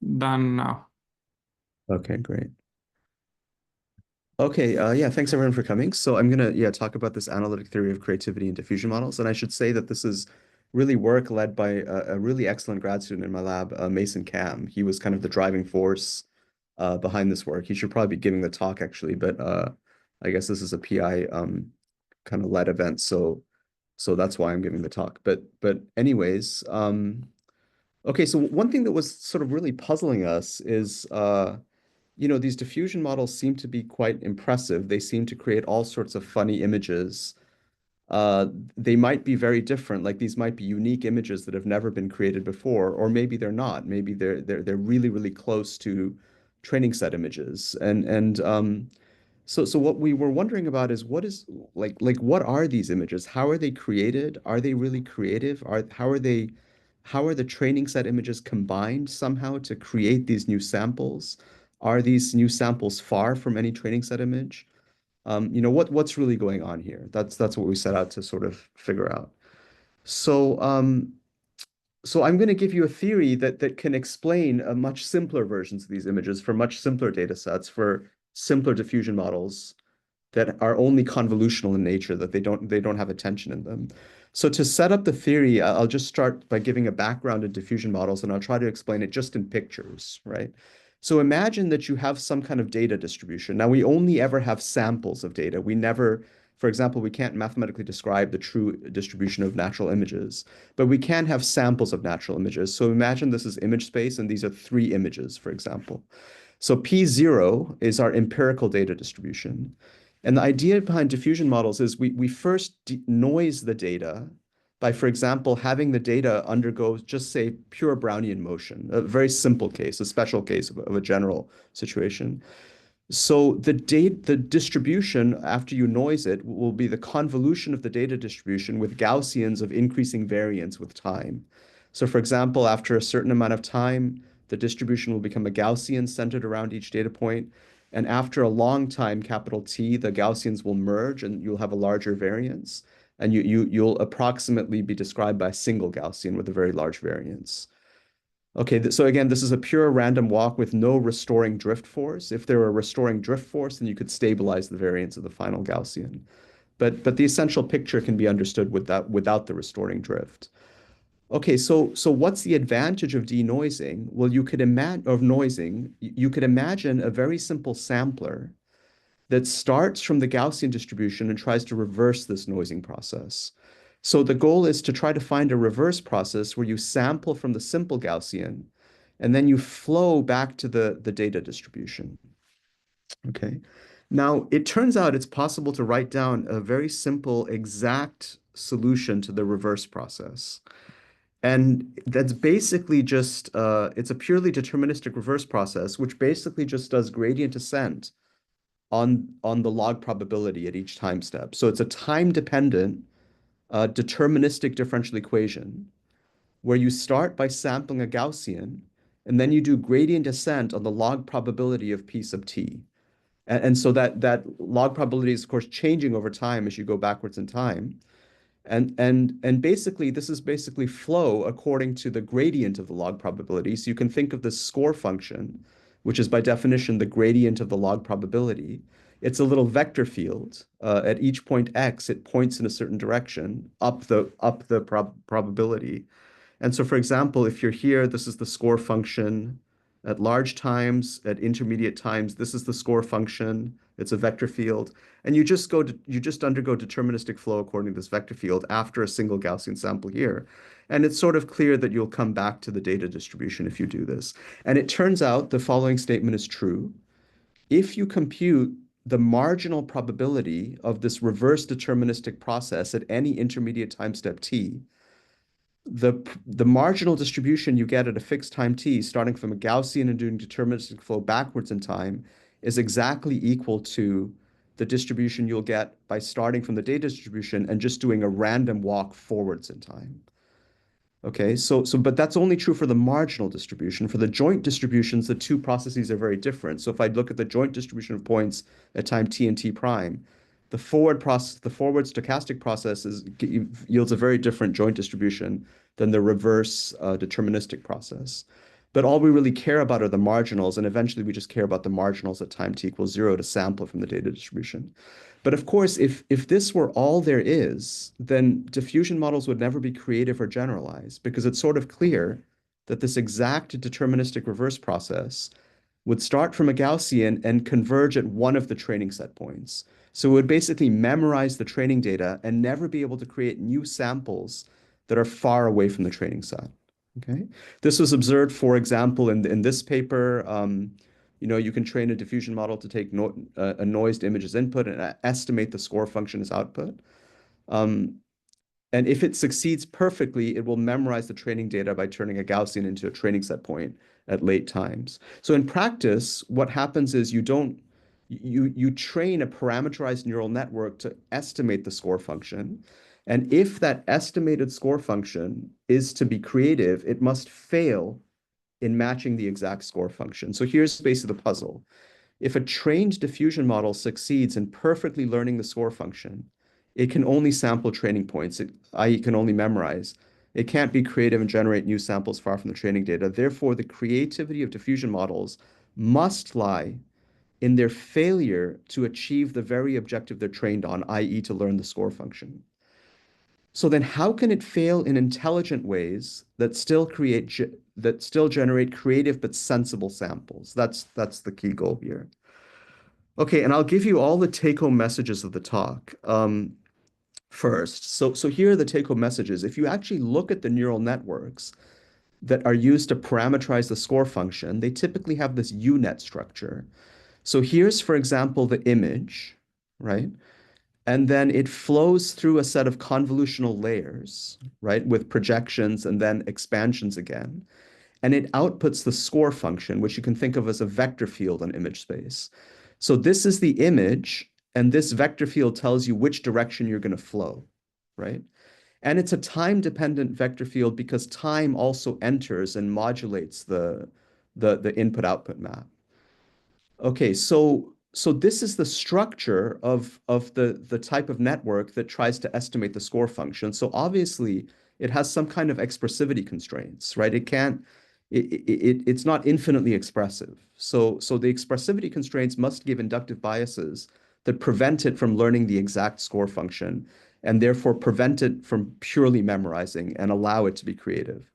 Done now. Okay, great. Okay, yeah, thanks everyone for coming. So I'm gonna talk about this analytic theory of creativity and diffusion models, and I should say that this is really work led by a really excellent grad student in my lab, Mason Cam. He was kind of the driving force behind this work. He should probably be giving the talk actually, but I guess this is a PI kind of led event, so that's why I'm giving the talk. But anyways, okay, so one thing that was sort of really puzzling us is these diffusion models seem to be quite impressive. They seem to create all sorts of funny images. Uh, they might be very different, like these might be unique images that have never been created before, or maybe they're not. Maybe they're really, really close to training set images. So what we were wondering about is what are these images? How are they created? Are they really creative? How are the training set images combined somehow to create these new samples? Are these new samples far from any training set image? What's really going on here? That's what we set out to sort of figure out. So so I'm going to give you a theory that can explain much simpler versions of these images for much simpler data sets for simpler diffusion models that are only convolutional in nature, that they don't have attention in them. So to set up the theory, I'll just start by giving a background in diffusion models, and I'll try to explain it just in pictures, right? So imagine that you have some kind of data distribution. Now, we only ever have samples of data. We never, for example, we can't mathematically describe the true distribution of natural images, but we can have samples of natural images. So imagine this is image space, and these are three images, for example. So P0 is our empirical data distribution. And the idea behind diffusion models is we first noise the data by, for example, having the data undergo just say pure Brownian motion, a very simple case, a special case of a general situation. So the distribution after you noise it will be the convolution of the data distribution with Gaussians of increasing variance with time. So for example, after a certain amount of time, the distribution will become a Gaussian centered around each data point. And after a long time, capital T, the Gaussians will merge and you'll have a larger variance. And you'll approximately be described by a single Gaussian with a very large variance. Okay, so again, this is a pure random walk with no restoring drift force. If there were a restoring drift force, then you could stabilize the variance of the final Gaussian. But the essential picture can be understood without the restoring drift. Okay, so what's the advantage of denoising? Well, you could imagine of noising, you could imagine a very simple sampler that starts from the Gaussian distribution and tries to reverse this noising process. So the goal is to try to find a reverse process where you sample from the simple Gaussian and then you flow back to the data distribution. Okay. Now, it turns out it's possible to write down a very simple, exact solution to the reverse process. And that's basically just, it's a purely deterministic reverse process, which basically just does gradient descent on the log probability at each time step. So it's a time-dependent deterministic differential equation where you start by sampling a Gaussian and then you do gradient descent on the log probability of p sub t. And so that log probability is of course changing over time as you go backwards in time. And basically this is basically flow according to the gradient of the log probability. So you can think of the score function, which is by definition the gradient of the log probability. It's a little vector field. At each point x, it points in a certain direction up the probability. And so, for example, if you're here, this is the score function at large times, at intermediate times, this is the score function. It's a vector field. And you just undergo deterministic flow according to this vector field after a single Gaussian sample here. And it's sort of clear that you'll come back to the data distribution if you do this. And it turns out the following statement is true. If you compute the marginal probability of this reverse deterministic process at any intermediate time step t, the marginal distribution you get at a fixed time t, starting from a Gaussian and doing deterministic flow backwards in time, is exactly equal to the distribution you'll get by starting from the data distribution and just doing a random walk forwards in time. Okay, but that's only true for the marginal distribution. For the joint distributions, the two processes are very different. So if I look at the joint distribution of points at time t and t prime, the forward stochastic process yields a very different joint distribution than the reverse deterministic process. But all we really care about are the marginals, and eventually we just care about the marginals at time t equals 0 to sample from the data distribution. But of course, if this were all there is, then diffusion models would never be creative or generalized, because it's sort of clear that this exact deterministic reverse process would start from a Gaussian and converge at one of the training set points. So it would basically memorize the training data and never be able to create new samples that are far away from the training set. Okay. This was observed, for example, in this paper. You can train a diffusion model to take a noised image as input and estimate the score function as output. Um, and if it succeeds perfectly, it will memorize the training data by turning a Gaussian into a training set point at late times. So in practice, what happens is you train a parameterized neural network to estimate the score function. And if that estimated score function is to be creative, it must fail in matching the exact score function. So here's basically the puzzle. If a trained diffusion model succeeds in perfectly learning the score function, it can only sample training points, i.e., can only memorize. It can't be creative and generate new samples far from the training data. Therefore, the creativity of diffusion models must lie in their failure to achieve the very objective they're trained on, i.e., to learn the score function. So then how can it fail in intelligent ways that still generate creative but sensible samples? That's the key goal here. Okay, and I'll give you all the take-home messages of the talk. First, so here are the take-home messages. If you actually look at the neural networks that are used to parameterize the score function, they typically have this U-net structure. So here's, for example, the image, right? And then it flows through a set of convolutional layers, right, with projections and then expansions again. And it outputs the score function, which you can think of as a vector field on image space. So this is the image, and this vector field tells you which direction you're going to flow, right? And it's a time-dependent vector field because time also enters and modulates the input-output map. Okay, so this is the structure of the type of network that tries to estimate the score function. So obviously it has some kind of expressivity constraints, right? It's not infinitely expressive. So the expressivity constraints must give inductive biases that prevent it from learning the exact score function and therefore prevent it from purely memorizing and allow it to be creative.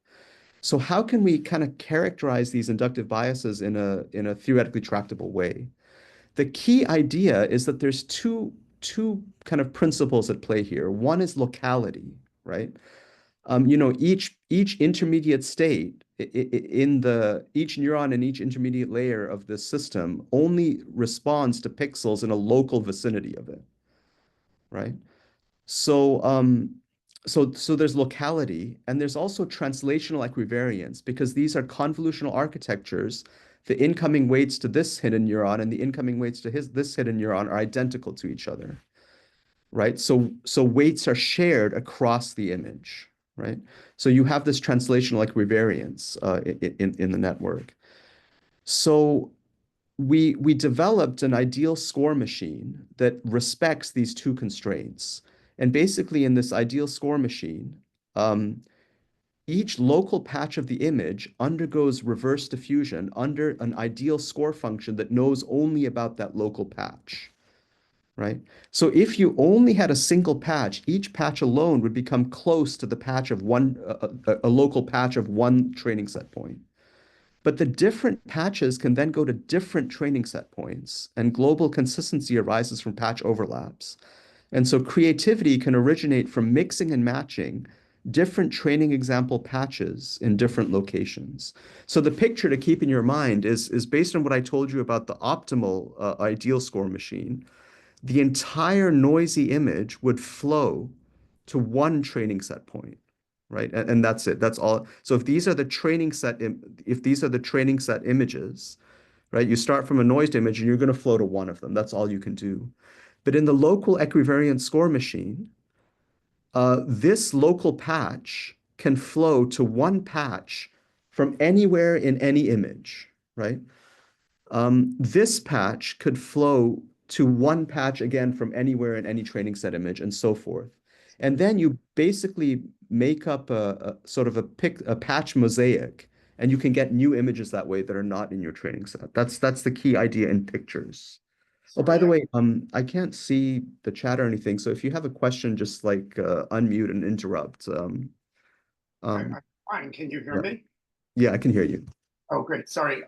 So how can we kind of characterize these inductive biases in a theoretically tractable way? The key idea is that there's two kind of principles at play here. One is locality, right? Each intermediate state in the each neuron in each intermediate layer of this system only responds to pixels in a local vicinity of it, right? So, so there's locality, and there's also translational equivariance because these are convolutional architectures. The incoming weights to this hidden neuron and the incoming weights to this hidden neuron are identical to each other, right? So weights are shared across the image, right? So you have this translational equivariance in the network. So we developed an ideal score machine that respects these two constraints. And basically, in this ideal score machine, um, each local patch of the image undergoes reverse diffusion under an ideal score function that knows only about that local patch, right? So if you only had a single patch, each patch alone would become close to the patch of a local patch of one training set point. But the different patches can then go to different training set points, and global consistency arises from patch overlaps. And so creativity can originate from mixing and matching different training example patches in different locations. So the picture to keep in your mind is based on what I told you about the optimal ideal score machine. The entire noisy image would flow to one training set point, right? And that's it. That's all. So if these are the training set images, right? You start from a noised image and you're going to flow to one of them. That's all you can do. But in the local equivariant score machine, this local patch can flow to one patch from anywhere in any image, right? This patch could flow to one patch again from anywhere in any training set image and so forth. And then you basically make up a sort of a patch mosaic And you can get new images that way that are not in your training set. That's the key idea in pictures. Oh, by Sorry. the way, I can't see the chat or anything, so if you have a question, just like unmute and interrupt. Um, I'm fine. Can you hear yeah, me? yeah, I can hear you. Oh, great. Sorry.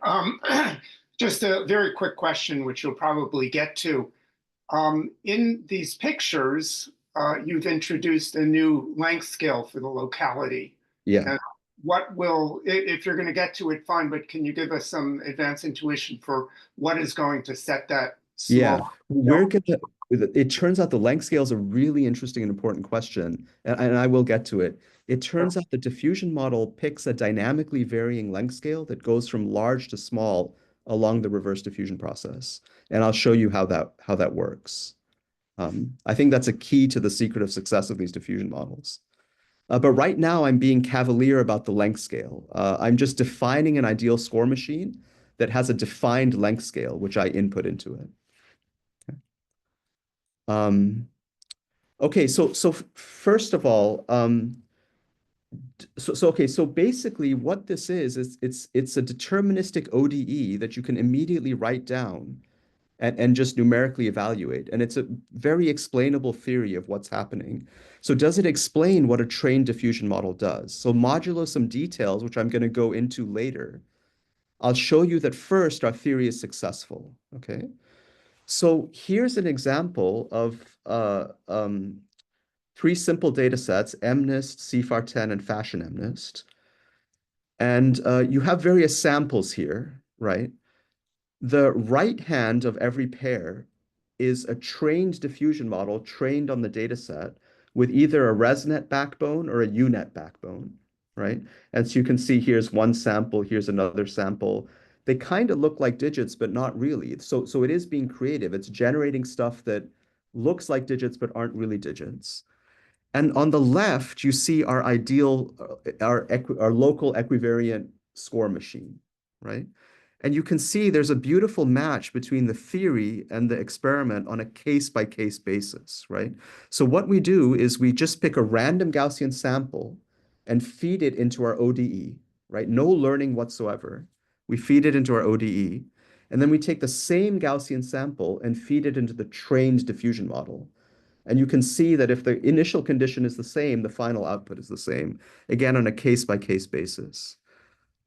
Just a very quick question, which you'll probably get to. In these pictures, you've introduced a new length scale for the locality. Yeah. And what will, if you're going to get to it, fine, but can you give us some advanced intuition for what is going to set that small Yeah, scale? we're gonna. It turns out the length scale is a really interesting and important question, and I will get to it. It turns out the diffusion model picks a dynamically varying length scale that goes from large to small along the reverse diffusion process, and I'll show you how that works. I think that's a key to the secret of success of these diffusion models. But right now, I'm being cavalier about the length scale. I'm just defining an ideal score machine that has a defined length scale, which I input into it. Um, okay, so first of all, so basically what this is it's a deterministic ODE that you can immediately write down and just numerically evaluate. And it's a very explainable theory of what's happening. So does it explain what a trained diffusion model does? So modulo some details, which I'm going to go into later, I'll show you that first our theory is successful. Okay. So here's an example of three simple data sets, MNIST, CFAR10, and Fashion MNIST. And you have various samples here, right? The right hand of every pair is a trained diffusion model trained on the data set with either a ResNet backbone or a UNet backbone, right? And so you can see here's one sample, here's another sample. They kind of look like digits, but not really. So it is being creative. It's generating stuff that looks like digits, but aren't really digits. And on the left, you see our ideal, our local equivariant score machine, right? And you can see there's a beautiful match between the theory and the experiment on a case-by-case basis, right? So what we do is we just pick a random Gaussian sample and feed it into our ODE, right? No learning whatsoever. We feed it into our ODE, and then we take the same Gaussian sample and feed it into the trained diffusion model. And you can see that if the initial condition is the same, the final output is the same, again, on a case-by-case basis.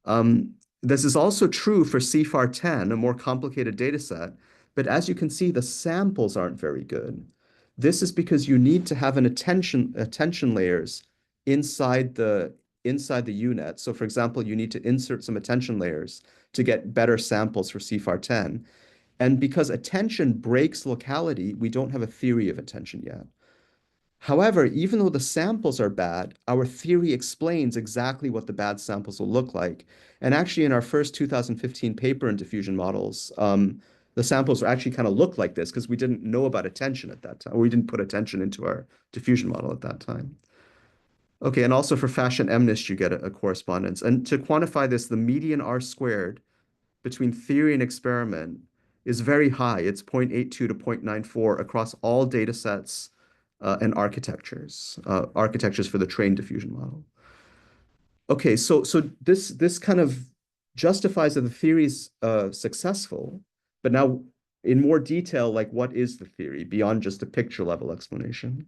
Um, this is also true for CFAR10, a more complicated data set, but as you can see, the samples aren't very good. This is because you need to have an attention layers inside the UNet. So for example, you need to insert some attention layers to get better samples for CFAR10. And because attention breaks locality, we don't have a theory of attention yet. However, even though the samples are bad, our theory explains exactly what the bad samples will look like. And actually, in our first 2015 paper in diffusion models, the samples actually kind of look like this because we didn't know about attention at that time, or we didn't put attention into our diffusion model at that time. Okay, and also for fashion MNIST, you get a correspondence. And to quantify this, the median R squared between theory and experiment is very high. It's 0.82 to 0.94 across all data sets and architectures for the trained diffusion model. Okay, so this kind of justifies that the theory is successful, but now in more detail, like what is the theory beyond just a picture level explanation?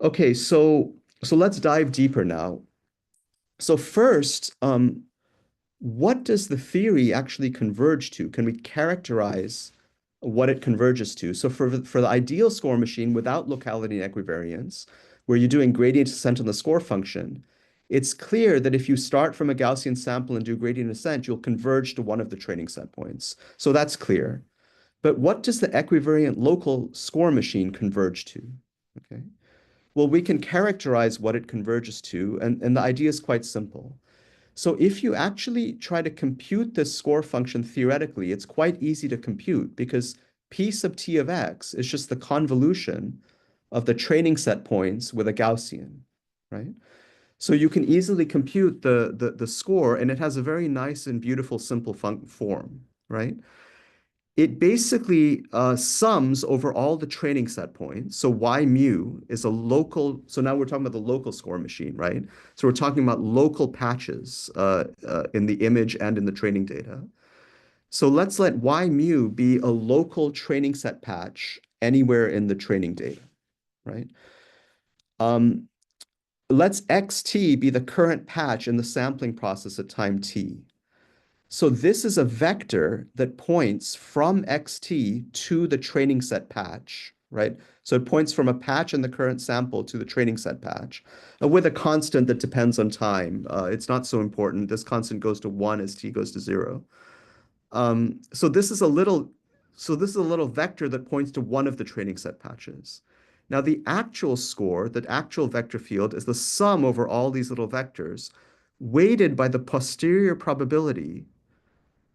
Okay, so let's dive deeper now. So first, what does the theory actually converge to? Can we characterize what it converges to? So for the ideal score machine without locality and equivariance, where you're doing gradient descent on the score function, it's clear that if you start from a Gaussian sample and do gradient descent, you'll converge to one of the training set points. So that's clear. But what does the equivariant local score machine converge to? Okay. Well, we can characterize what it converges to, and the idea is quite simple. So if you actually try to compute this score function theoretically, it's quite easy to compute because P sub t of x is just the convolution of the training set points with a Gaussian, right? So you can easily compute the score, and it has a very nice and beautiful simple form, right? It basically sums over all the training set points. So Y mu is a local, so now we're talking about the local score machine, right? So we're talking about local patches in the image and in the training data. So let's let Y mu be a local training set patch anywhere in the training data, right? Um, let's xt be the current patch in the sampling process at time t. So this is a vector that points from xt to the training set patch, right? So it points from a patch in the current sample to the training set patch with a constant that depends on time. It's not so important. This constant goes to 1 as t goes to 0. So this is a little, vector that points to one of the training set patches. Now the actual score, that actual vector field, is the sum over all these little vectors, weighted by the posterior probability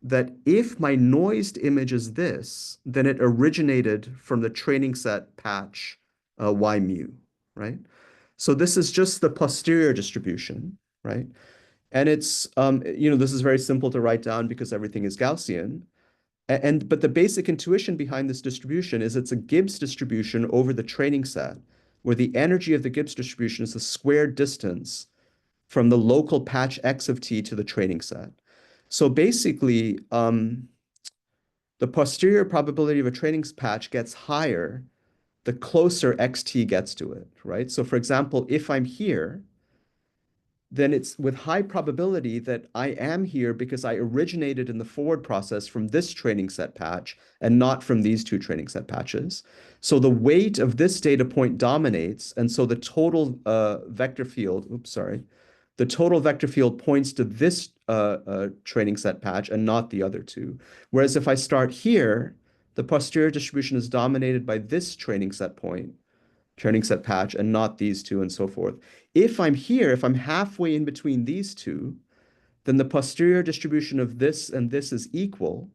that if my noised image is this, then it originated from the training set patch Y mu, right? So this is just the posterior distribution, right? And it's, this is very simple to write down because everything is Gaussian. But the basic intuition behind this distribution is it's a Gibbs distribution over the training set, where the energy of the Gibbs distribution is the squared distance from the local patch x of t to the training set. So basically, the posterior probability of a training patch gets higher the closer xt gets to it, right? So for example, if I'm here, then it's with high probability that I am here because I originated in the forward process from this training set patch and not from these two training set patches. So the weight of this data point dominates, and so the total vector field, the total vector field points to this training set patch and not the other two. Whereas if I start here, the posterior distribution is dominated by this training set patch and not these two and so forth. If I'm here, if I'm halfway in between these two, then the posterior distribution of this and this is equal.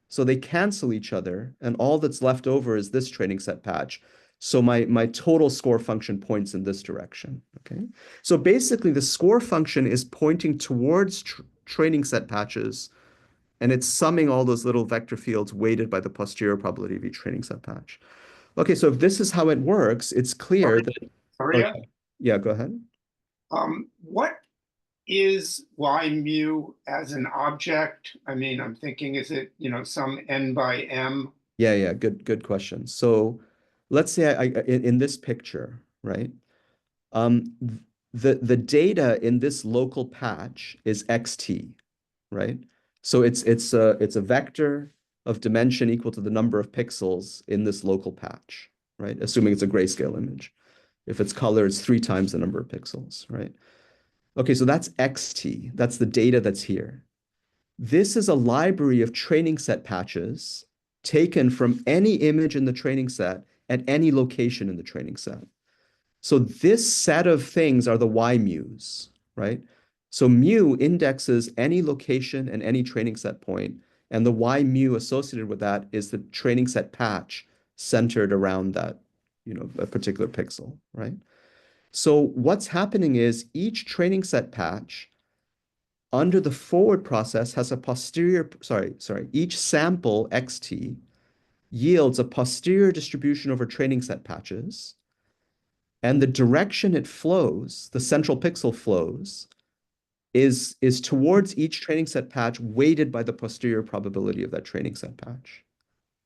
So they cancel each other, and all that's left over is this training set patch. So my total score function points in this direction. Okay. So basically, the score function is pointing towards training set patches, and it's summing all those little vector fields weighted by the posterior probability of each training set patch. Okay, so if this is how it works, it's clear that. Surya, Okay. Yeah, go ahead. what is Y mu as an object? I mean, I'm thinking, is it, some n by m? Yeah, good question. So let's say in this picture, right? Um, the data in this local patch is xt, right? So it's a vector of dimension equal to the number of pixels in this local patch, right? Assuming it's a grayscale image. If it's color, it's 3 times the number of pixels, right? Okay, so that's xt. That's the data that's here. This is a library of training set patches taken from any image in the training set at any location in the training set. So this set of things are the Y mu's, right? So mu indexes any location and any training set point, and the Y mu associated with that is the training set patch centered around that, a particular pixel, right? So what's happening is each training set patch under the forward process has a posterior, each sample xt yields a posterior distribution over training set patches, and the direction it flows, the central pixel flows, is towards each training set patch weighted by the posterior probability of that training set patch.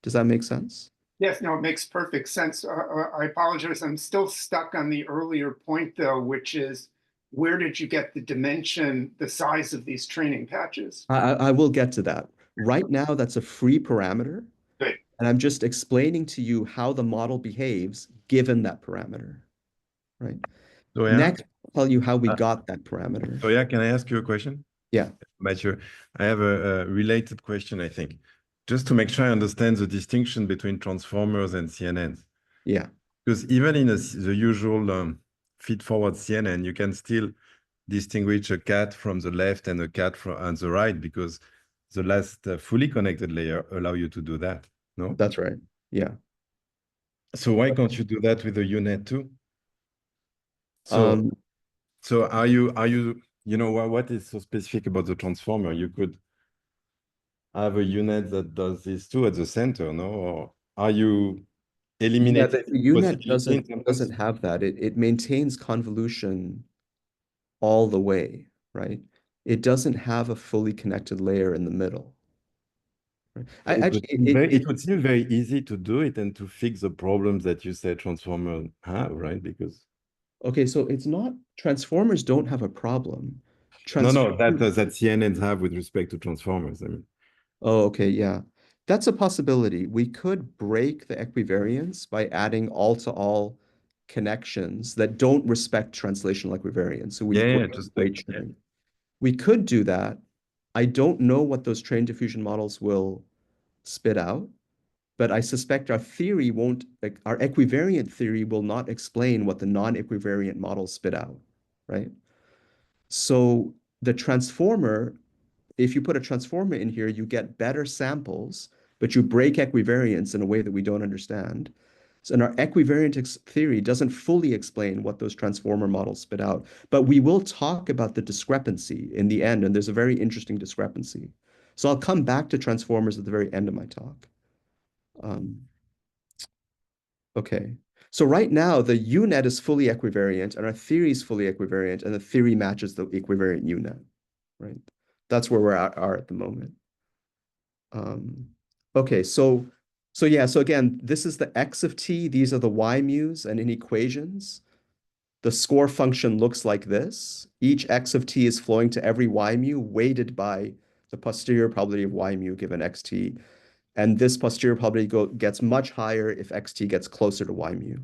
Does that make sense? Yes, no, it makes perfect sense. I apologize. I'm still stuck on the earlier point, though, which is where did you get the dimension, the size of these training patches? I will get to that. Right now, that's a free parameter, Good. and I'm just explaining to you how the model behaves given that parameter, right? So yeah, Next, I'll tell you how we got that parameter. so yeah, can I ask you a question? Yeah. Mathieu, I have a related question, I think, just to make sure I understand the distinction between transformers and CNNs. Yeah. Because even in the usual feed-forward CNN, you can still distinguish a cat from the left and a cat from on the right, because the last fully connected layer allow you to do that, no? That's right. Yeah. So why can't you do that with the UNet too? So Um, so are you what is so specific about the transformer? You could have a unit that does this too at the center, no? Or are you Yeah, eliminating the UNet possibility in terms doesn't of... have that. It maintains convolution all the way, right? It doesn't have a fully connected layer in the middle. Right? I actually It would seem very easy to do it and to fix the problems that you said transformers have, right? Because okay, so it's not transformers don't have a problem. no, Transform that CNNs have with respect to transformers. I mean, Oh, okay, yeah. That's a possibility. We could break the equivariance by adding all-to-all connections that don't respect translational equivariance. So we yeah, break just like weight sharing. We could do that. I don't know what those train diffusion models will spit out, but I suspect our theory won't, like our equivariant theory will not explain what the non-equivariant models spit out, right? So the transformer, if you put a transformer in here, you get better samples, but you break equivariance in a way that we don't understand. So, and our equivariant theory doesn't fully explain what those transformer models spit out, but we will talk about the discrepancy in the end, and there's a very interesting discrepancy. So I'll come back to transformers at the very end of my talk. Um, okay. So right now, the UNet is fully equivariant, and our theory is fully equivariant, and the theory matches the equivariant UNet, right? That's where are at the moment. Um, okay, so yeah, so again, this is the x of t, these are the y mu's, and in equations, the score function looks like this. Each x of t is flowing to every y mu weighted by the posterior probability of y mu given xt. And this posterior probability gets much higher if xt gets closer to y mu.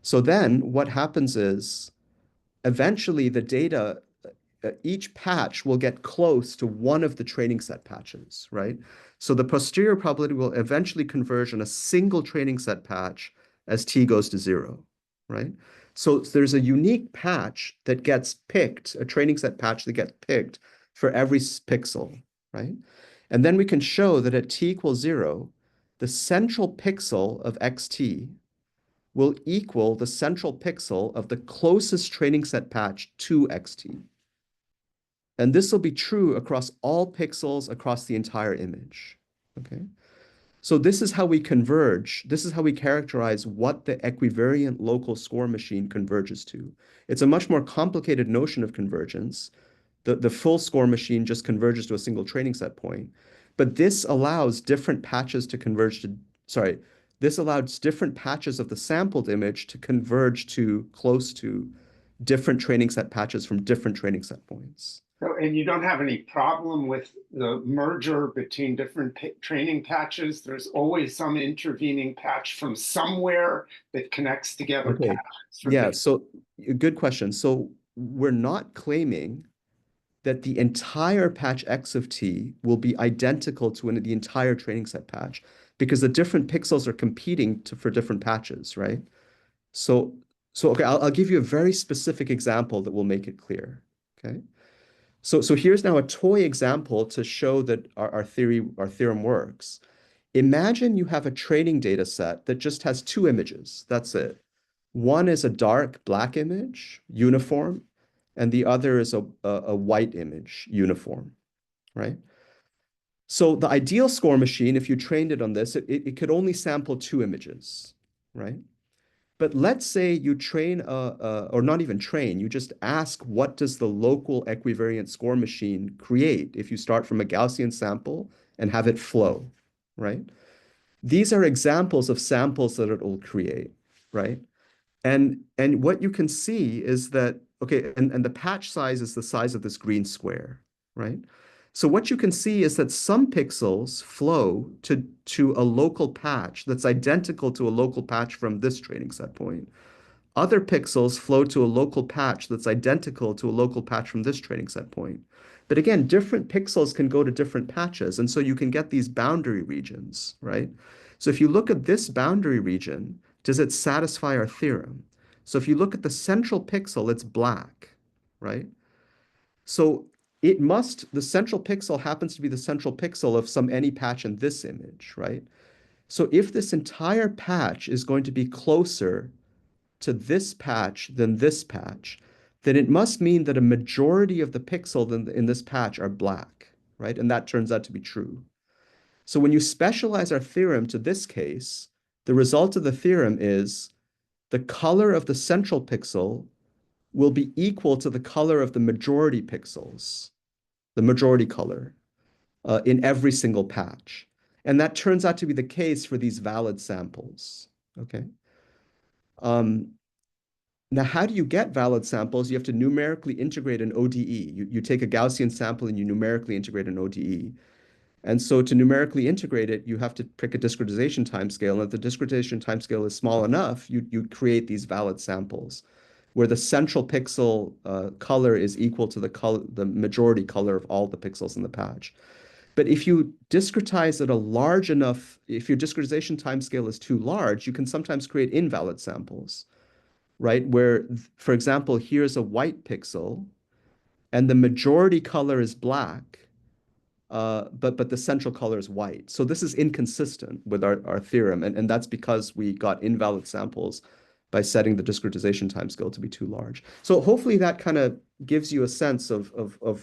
So then what happens is eventually the data, each patch will get close to one of the training set patches, right? So the posterior probability will eventually converge on a single training set patch as t goes to 0, right? So there's a unique patch that gets picked, a training set patch that gets picked for every pixel, right? And then we can show that at t equals 0, the central pixel of xt will equal the central pixel of the closest training set patch to xt. And this will be true across all pixels across the entire image. Okay. So this is how we converge. This is how we characterize what the equivariant local score machine converges to. It's a much more complicated notion of convergence. The full score machine just converges to a single training set point. But this allows different patches to converge to, sorry, this allows different patches of the sampled image to converge to close to different training set patches from different training set points. So, and you don't have any problem with the merger between different training patches. There's always some intervening patch from somewhere that connects together Okay. patches from Yeah, different. so good question. So we're not claiming that the entire patch X of t will be identical to the entire training set patch because the different pixels are competing for different patches, right? So, okay, I'll give you a very specific example that will make it clear. Okay. So here's now a toy example to show that our theorem works. Imagine you have a training data set that just has two images. That's it. One is a dark black image, uniform, and the other is a white image, uniform, right? So the ideal score machine, if you trained it on this, it could only sample two images, right? But let's say you train or not even train, you just ask what does the local equivariant score machine create if you start from a Gaussian sample and have it flow, right? These are examples of samples that it will create, right? And what you can see is that, okay, and the patch size is the size of this green square, right? So what you can see is that some pixels flow to a local patch that's identical to a local patch from this training set point. Other pixels flow to a local patch that's identical to a local patch from this training set point. But again, different pixels can go to different patches, and so you can get these boundary regions, right? So if you look at this boundary region, does it satisfy our theorem? So if you look at the central pixel, it's black, right? So the central pixel happens to be the central pixel of some any patch in this image, right? So if this entire patch is going to be closer to this patch than this patch, then it must mean that a majority of the pixels in this patch are black, right? And that turns out to be true. So when you specialize our theorem to this case, the result of the theorem is the color of the central pixel will be equal to the color of the majority pixels, the majority color, in every single patch. And that turns out to be the case for these valid samples, okay? Now, how do you get valid samples? You have to numerically integrate an ODE. You take a Gaussian sample and you numerically integrate an ODE. And so to numerically integrate it, you have to pick a discretization timescale. And if the discretization timescale is small enough, you create these valid samples where the central pixel color is equal to the majority color of all the pixels in the patch. But if you discretize at a large enough, if your discretization timescale is too large, you can sometimes create invalid samples, right? Where, for example, here's a white pixel and the majority color is black, but the central color is white. So this is inconsistent with our theorem, and that's because we got invalid samples by setting the discretization timescale to be too large. So hopefully that kind of gives you a sense of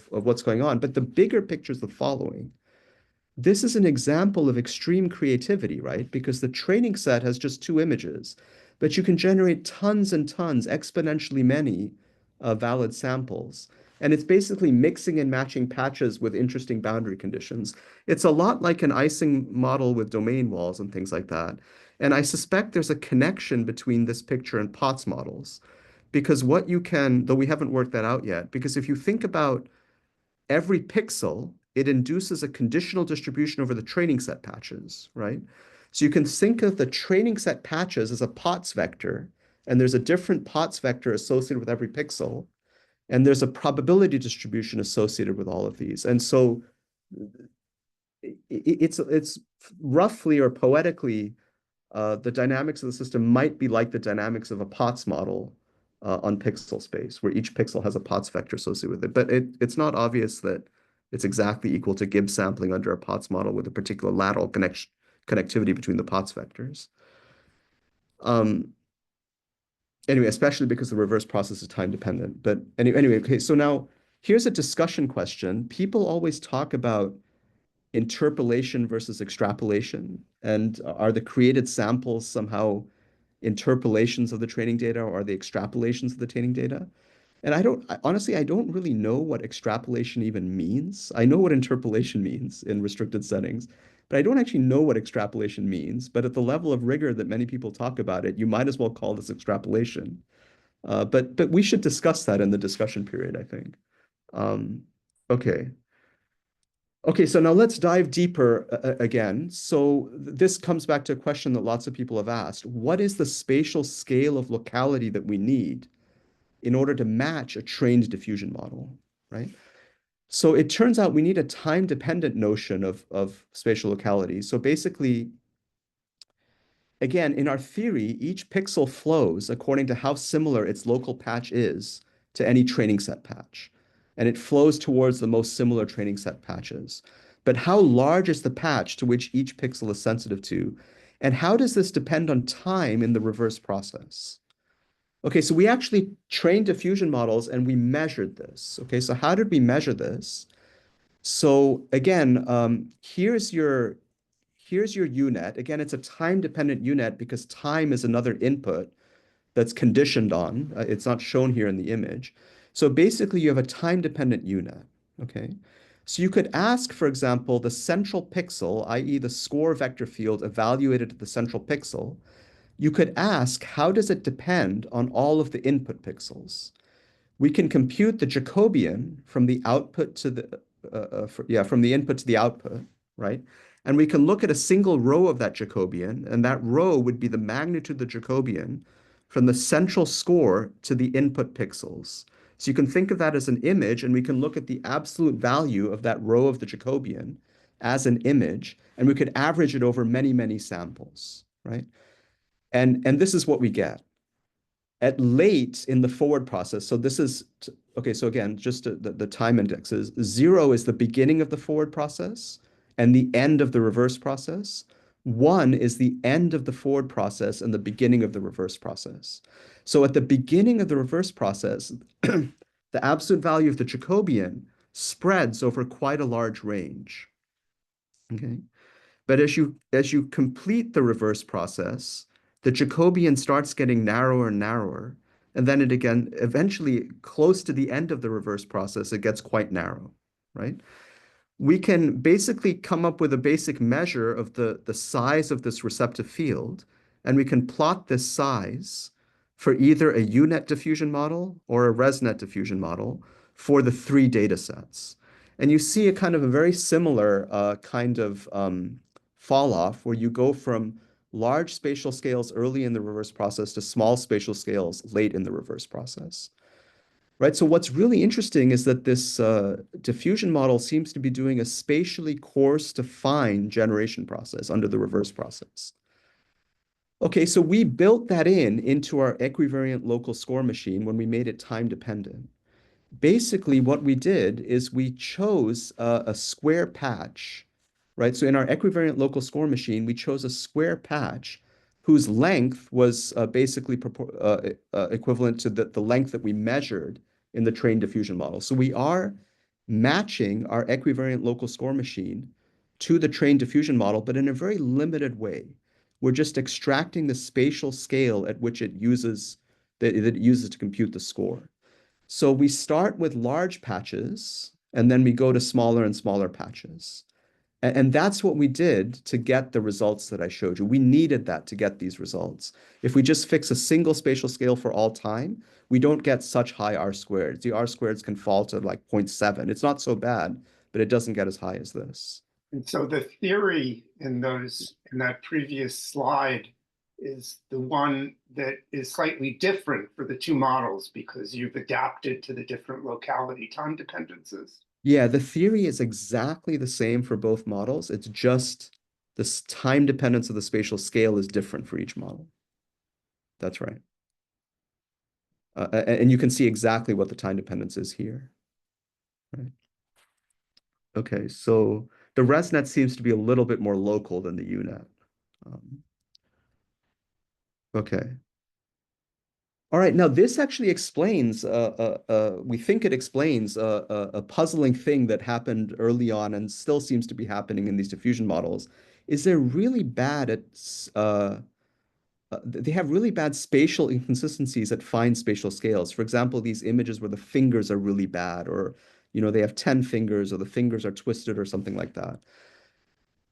what's going on. But the bigger picture is the following. This is an example of extreme creativity, right? Because the training set has just two images, but you can generate tons and tons, exponentially many valid samples. And it's basically mixing and matching patches with interesting boundary conditions. It's a lot like an Ising model with domain walls and things like that. And I suspect there's a connection between this picture and Potts models. Because what you can, though we haven't worked that out yet, because if you think about every pixel, it induces a conditional distribution over the training set patches, right? So you can think of the training set patches as a Potts vector, and there's a different Potts vector associated with every pixel, and there's a probability distribution associated with all of these. And so it's roughly or poetically, the dynamics of the system might be like the dynamics of a Potts model on pixel space, where each pixel has a Potts vector associated with it. But it's not obvious that it's exactly equal to Gibbs sampling under a Potts model with a particular lateral connectivity between the Potts vectors. Anyway, especially because the reverse process is time dependent. But anyway, okay, so now here's a discussion question. People always talk about interpolation versus extrapolation. And are the created samples somehow interpolations of the training data, or are they extrapolations of the training data? And honestly, I don't really know what extrapolation even means. I know what interpolation means in restricted settings, but I don't actually know what extrapolation means. But at the level of rigor that many people talk about it, you might as well call this extrapolation. But we should discuss that in the discussion period, I think. Okay. Okay, so now let's dive deeper again. So this comes back to a question that lots of people have asked. What is the spatial scale of locality that we need in order to match a trained diffusion model, right? So it turns out we need a time-dependent notion of spatial locality. So basically, again, in our theory, each pixel flows according to how similar its local patch is to any training set patch. And it flows towards the most similar training set patches. But how large is the patch to which each pixel is sensitive to? And how does this depend on time in the reverse process? Okay, so we actually trained diffusion models and we measured this. Okay, so how did we measure this? So again, here's your UNet. Again, it's a time-dependent UNet because time is another input that's conditioned on. It's not shown here in the image. So basically, you have a time-dependent UNet, okay? So you could ask, for example, the central pixel, i.e. the score vector field evaluated at the central pixel. You could ask, how does it depend on all of the input pixels? We can compute the Jacobian from the output to the, from the input to the output, right? And we can look at a single row of that Jacobian, and that row would be the magnitude of the Jacobian from the central score to the input pixels. So you can think of that as an image, and we can look at the absolute value of that row of the Jacobian as an image, and we could average it over many, many samples, right? And this is what we get. At late in the forward process, so this is, okay, so again, just the time indexes, 0 is the beginning of the forward process and the end of the reverse process. 1 is the end of the forward process and the beginning of the reverse process. So at the beginning of the reverse process, the absolute value of the Jacobian spreads over quite a large range, okay? But as you complete the reverse process, the Jacobian starts getting narrower and narrower, and then it again, eventually close to the end of the reverse process, it gets quite narrow, right? We can basically come up with a basic measure of the size of this receptive field, and we can plot this size for either a U-net diffusion model or a ResNet diffusion model for the three data sets. And you see a kind of a very similar kind of fall off where you go from large spatial scales early in the reverse process to small spatial scales late in the reverse process. Right. So what's really interesting is that this diffusion model seems to be doing a spatially coarse to fine generation process under the reverse process. Okay, so we built that into our equivariant local score machine when we made it time dependent. Basically, what we did is we chose a square patch, right? So in our equivariant local score machine, we chose a square patch whose length was basically equivalent to the length that we measured in the trained diffusion model. So we are matching our equivariant local score machine to the trained diffusion model, but in a very limited way. We're just extracting the spatial scale at which it uses that it uses to compute the score. So we start with large patches, and then we go to smaller and smaller patches. And that's what we did to get the results that I showed you. We needed that to get these results. If we just fix a single spatial scale for all time, we don't get such high R squareds. The R squareds can fall to like 0.7. It's not so bad, but it doesn't get as high as this. And so the theory in that previous slide is the one that is slightly different for the two models because you've adapted to the different locality time dependencies. Yeah, the theory is exactly the same for both models. It's just this time dependence of the spatial scale is different for each model. That's right. And you can see exactly what the time dependence is here. Right. Okay, so the ResNet seems to be a little bit more local than the UNet. Okay. All right, now this actually explains, we think it explains a puzzling thing that happened early on and still seems to be happening in these diffusion models, is they're really bad at, they have really bad spatial inconsistencies at fine spatial scales. For example, these images where the fingers are really bad, or, they have 10 fingers, or the fingers are twisted or something like that.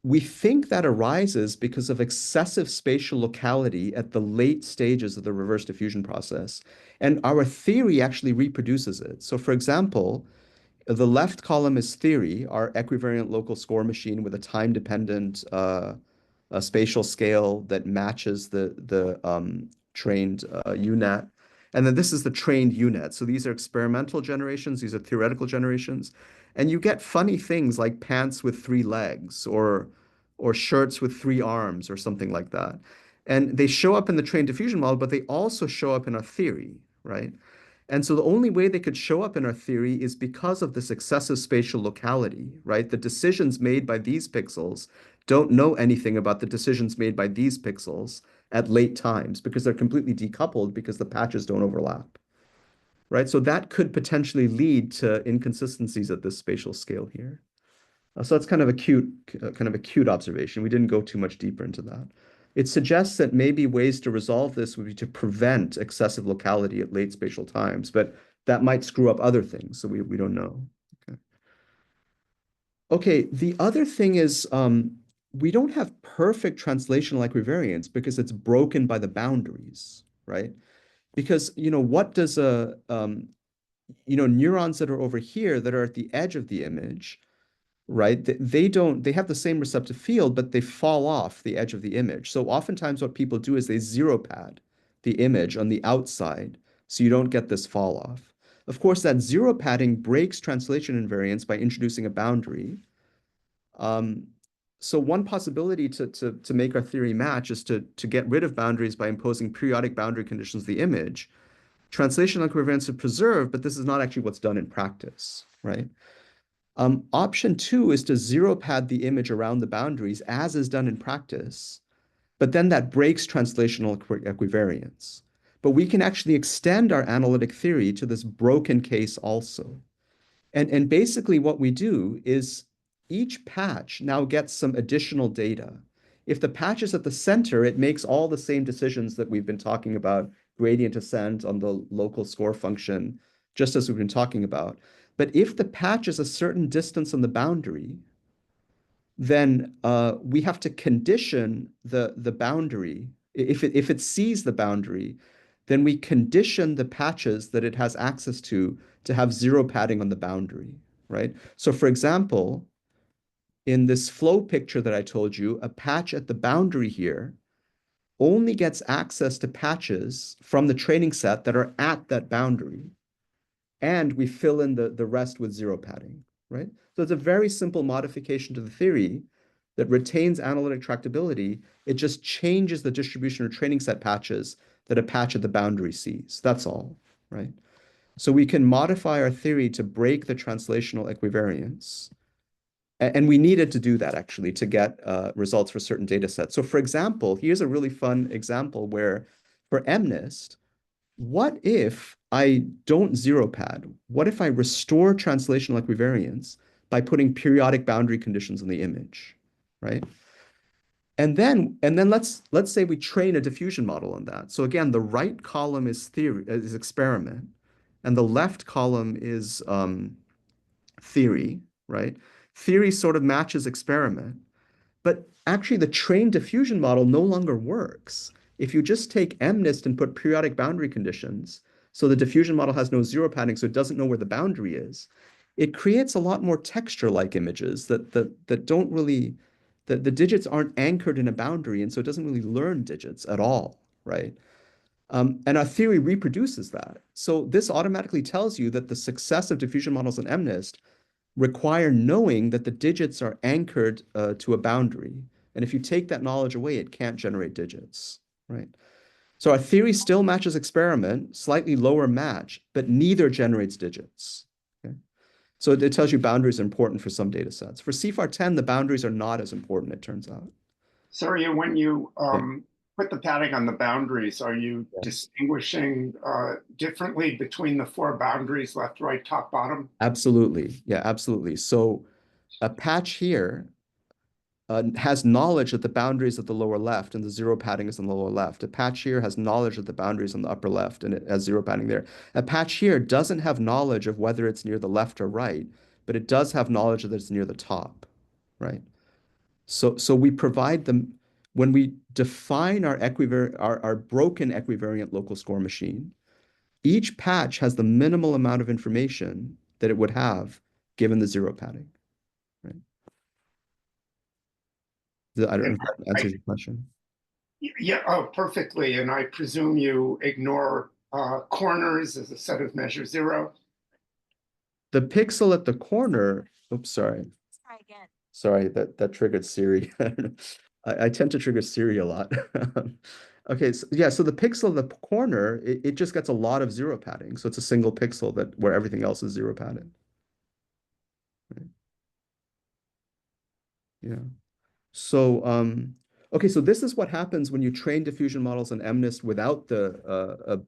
We think that arises because of excessive spatial locality at the late stages of the reverse diffusion process. And our theory actually reproduces it. So for example, the left column is theory, our equivariant local score machine with a time-dependent spatial scale that matches the trained UNet. And then this is the trained UNet. So these are experimental generations, these are theoretical generations. And you get funny things like pants with 3 legs or shirts with 3 arms or something like that. And they show up in the trained diffusion model, but they also show up in our theory, right? And so the only way they could show up in our theory is because of this excessive spatial locality, right? The decisions made by these pixels don't know anything about the decisions made by these pixels at late times because they're completely decoupled because the patches don't overlap, right? So that could potentially lead to inconsistencies at this spatial scale here. So that's kind of a cute observation. We didn't go too much deeper into that. It suggests that maybe ways to resolve this would be to prevent excessive locality at late spatial times, but that might screw up other things, so we don't know. Okay, the other thing is we don't have perfect translational equivariance because it's broken by the boundaries, right? Because, what does neurons that are over here that are at the edge of the image, right? They have the same receptive field, but they fall off the edge of the image. So oftentimes what people do is they zero pad the image on the outside so you don't get this fall off. Of course, that zero padding breaks translation invariance by introducing a boundary. So one possibility to make our theory match is to get rid of boundaries by imposing periodic boundary conditions to the image. Translational equivariance is preserved, but this is not actually what's done in practice, right? Option 2 is to zero pad the image around the boundaries, as is done in practice, but then that breaks translational equivariance. But we can actually extend our analytic theory to this broken case also. And basically what we do is each patch now gets some additional data. If the patch is at the center, it makes all the same decisions that we've been talking about, gradient descent on the local score function, just as we've been talking about. But if the patch is a certain distance on the boundary, then we have to condition the boundary. If it sees the boundary, then we condition the patches that it has access to have zero padding on the boundary, right? So for example, in this flow picture that I told you, a patch at the boundary here only gets access to patches from the training set that are at that boundary. And we fill in the rest with zero padding, right? So it's a very simple modification to the theory that retains analytic tractability. It just changes the distribution of training set patches that a patch at the boundary sees. That's all, right? So we can modify our theory to break the translational equivariance. And we needed to do that actually to get results for certain data sets. So for example, here's a really fun example where for MNIST, what if I don't zero pad? What if I restore translational equivariance by putting periodic boundary conditions in the image, right? And then let's say we train a diffusion model on that. So again, the right column is theory, is experiment, and the left column is theory, right? Theory sort of matches experiment, but actually the trained diffusion model no longer works. If you just take MNIST and put periodic boundary conditions, so the diffusion model has no zero padding, so it doesn't know where the boundary is, it creates a lot more texture-like images that don't really, the digits aren't anchored in a boundary, and so it doesn't really learn digits at all, right? And our theory reproduces that. So this automatically tells you that the success of diffusion models in MNIST require knowing that the digits are anchored to a boundary. And if you take that knowledge away, it can't generate digits, right? So our theory still matches experiment, slightly lower match, but neither generates digits. Okay? So it tells you boundaries are important for some data sets. For CFAR10, the boundaries are not as important, it turns out. Surya, when you Yeah. put the padding on the boundaries, are you Yeah. distinguishing differently between the four boundaries, left, right, top, bottom? Absolutely. Yeah, absolutely. So a patch here has knowledge that the boundary is at the lower left and the zero padding is in the lower left. A patch here has knowledge that the boundary is in the upper left and it has zero padding there. A patch here doesn't have knowledge of whether it's near the left or right, but it does have knowledge that it's near the top, right? So we provide them, when we define our broken equivariant local score machine, each patch has the minimal amount of information that it would have given the zero padding, right? I don't know if that answers your question. Yeah, oh, perfectly. And I presume you ignore corners as a set of measure zero. The pixel at the corner, oops, sorry. Try again. Sorry, that triggered Siri. I tend to trigger Siri a lot. Okay, so yeah, so the pixel in the corner, it just gets a lot of zero padding. So it's a single pixel that where everything else is zero padded. Right. Yeah. So okay, so this is what happens when you train diffusion models in MNIST without the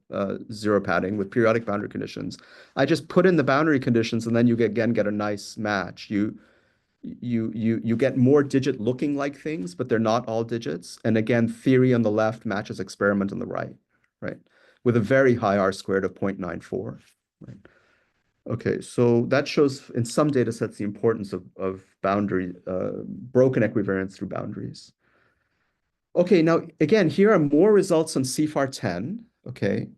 zero padding with periodic boundary conditions. I just put in the boundary conditions and then you get a nice match. You get more digit looking like things, but they're not all digits. And again, theory on the left matches experiment on the right, right? With a very high R squared of 0.94, right? Okay, so that shows in some data sets the importance of boundary, broken equivariance through boundaries. Okay, now again, here are more results on CFAR10, okay?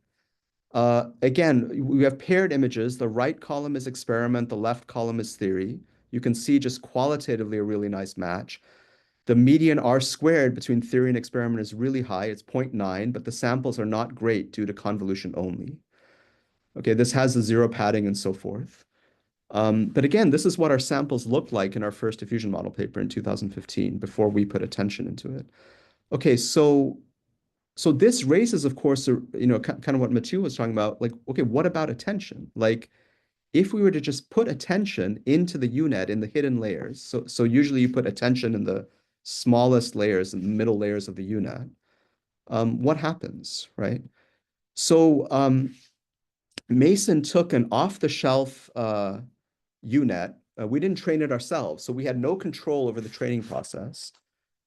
Again, we have paired images. The right column is experiment, the left column is theory. You can see just qualitatively a really nice match. The median R squared between theory and experiment is really high. It's 0.9, but the samples are not great due to convolution only. Okay, this has the zero padding and so forth. But again, this is what our samples looked like in our first diffusion model paper in 2015 before we put attention into it. Okay, so this raises, of course, kind of what Mathieu was talking about. Like, okay, what about attention? Like, if we were to just put attention into the UNet in the hidden layers, so usually you put attention in the smallest layers and middle layers of the UNet, what happens, right? So Mason took an off-the-shelf UNet We didn't train it ourselves, so we had no control over the training process.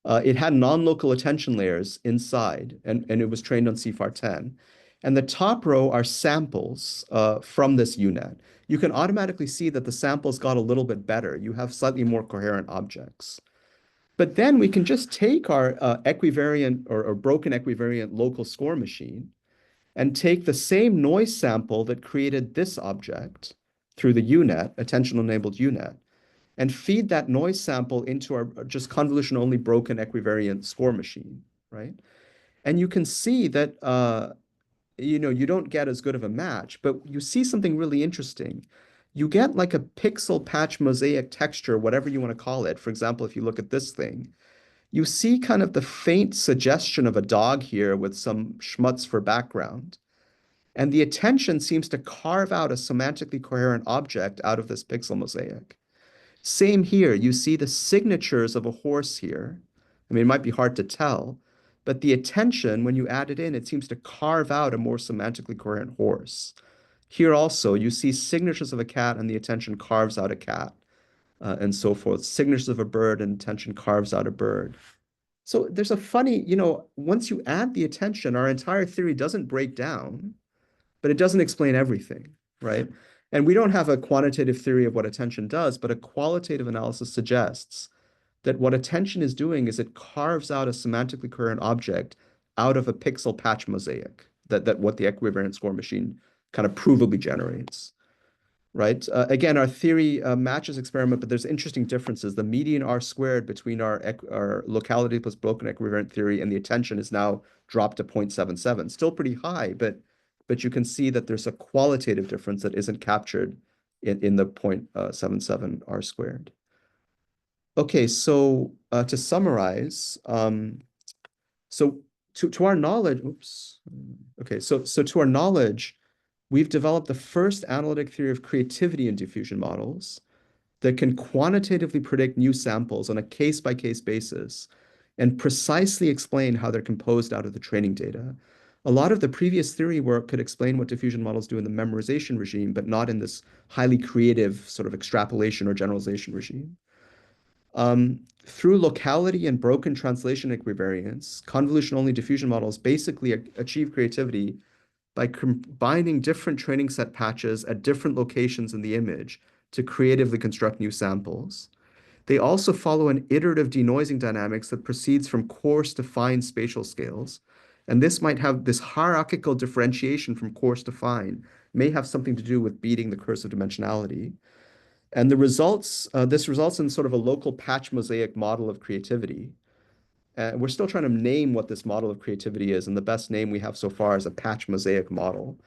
It had non-local attention layers inside, and it was trained on CFAR10. And the top row are samples from this UNet. You can automatically see that the samples got a little bit better. You have slightly more coherent objects. But then we can just take our equivariant or broken equivariant local score machine and take the same noise sample that created this object through the UNet, attention-enabled UNet, and feed that noise sample into our just convolution-only broken equivariant score machine, right? And you can see that you don't get as good of a match, but you see something really interesting. You get like a pixel patch mosaic texture, whatever you want to call it. For example, if you look at this thing, you see kind of the faint suggestion of a dog here with some schmutz for background. And the attention seems to carve out a semantically coherent object out of this pixel mosaic. Same here, you see the signatures of a horse here. I mean, it might be hard to tell, but the attention, when you add it in, it seems to carve out a more semantically coherent horse. Here also, you see signatures of a cat and the attention carves out a cat, and so forth. Signatures of a bird and attention carves out a bird. So there's a funny, once you add the attention, our entire theory doesn't break down, but it doesn't explain everything, right? And we don't have a quantitative theory of what attention does, but a qualitative analysis suggests that what attention is doing is it carves out a semantically coherent object out of a pixel patch mosaic, that what the equivariant score machine kind of provably generates, right? Again, our theory matches experiment, but there's interesting differences. The median R squared between our locality plus broken equivariant theory and the attention is now dropped to 0.77. Still pretty high, but you can see that there's a qualitative difference that isn't captured in the 0.77 R squared. Okay, so to summarize, so to our knowledge, oops. Okay, so to our knowledge, we've developed the first analytic theory of creativity in diffusion models that can quantitatively predict new samples on a case-by-case basis and precisely explain how they're composed out of the training data. A lot of the previous theory work could explain what diffusion models do in the memorization regime, but not in this highly creative sort of extrapolation or generalization regime. Through locality and broken translation equivariance, convolution-only diffusion models basically achieve creativity by combining different training set patches at different locations in the image to creatively construct new samples. They also follow an iterative denoising dynamics that proceeds from coarse to fine spatial scales. And this might have this hierarchical differentiation from coarse to fine, may have something to do with beating the curse of dimensionality. And the results, this results in sort of a local patch mosaic model of creativity. We're still trying to name what this model of creativity is, and the best name we have so far is a patch mosaic model.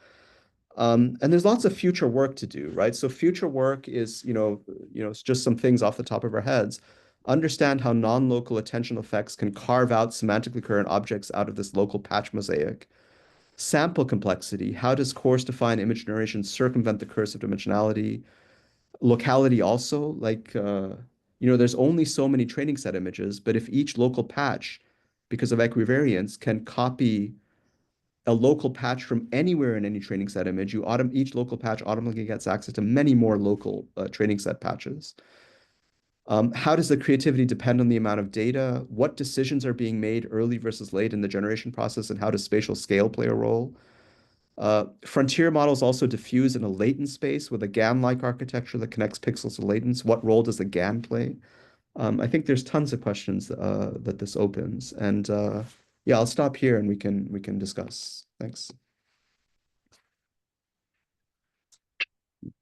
And there's lots of future work to do, right? So future work is, it's just some things off the top of our heads. Understand how non-local attentional effects can carve out semantically coherent objects out of this local patch mosaic. Sample complexity. How does coarse-defined image generation circumvent the curse of dimensionality? Locality also, like, there's only so many training set images, but if each local patch, because of equivariance, can copy a local patch from anywhere in any training set image, each local patch automatically gets access to many more local training set patches. How does the creativity depend on the amount of data? What decisions are being made early versus late in the generation process, and how does spatial scale play a role? Frontier models also diffuse in a latent space with a GAN-like architecture that connects pixels to latents. What role does the GAN play? I think there's tons of questions that this opens, and yeah, I'll stop here and we can discuss. Thanks. Can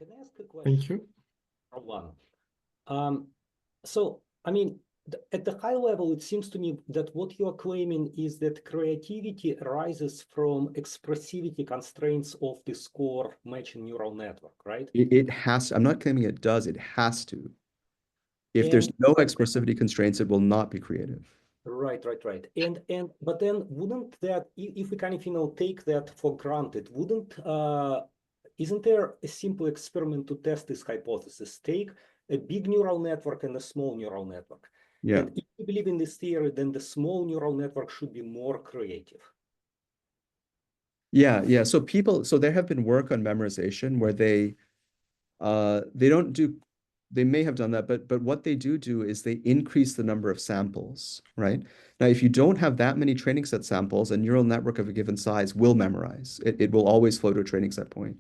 I ask a question? Thank you. So, I mean, at the high level, it seems to me that what you are claiming is that creativity arises from expressivity constraints of the score matching neural network, right? It has. I'm not claiming it does. It has to. If there's no expressivity constraints, it will not be creative. Right. But then wouldn't that, if we kind of take that for granted, isn't there a simple experiment to test this hypothesis? Take a big neural network and a small neural network. Yeah. And if you believe in this theory, then the small neural network should be more creative. Yeah. So there have been work on memorization where they don't do They may have done that, but what they do is they increase the number of samples, right? Now, if you don't have that many training set samples, a neural network of a given size will memorize. It will always flow to a training set point.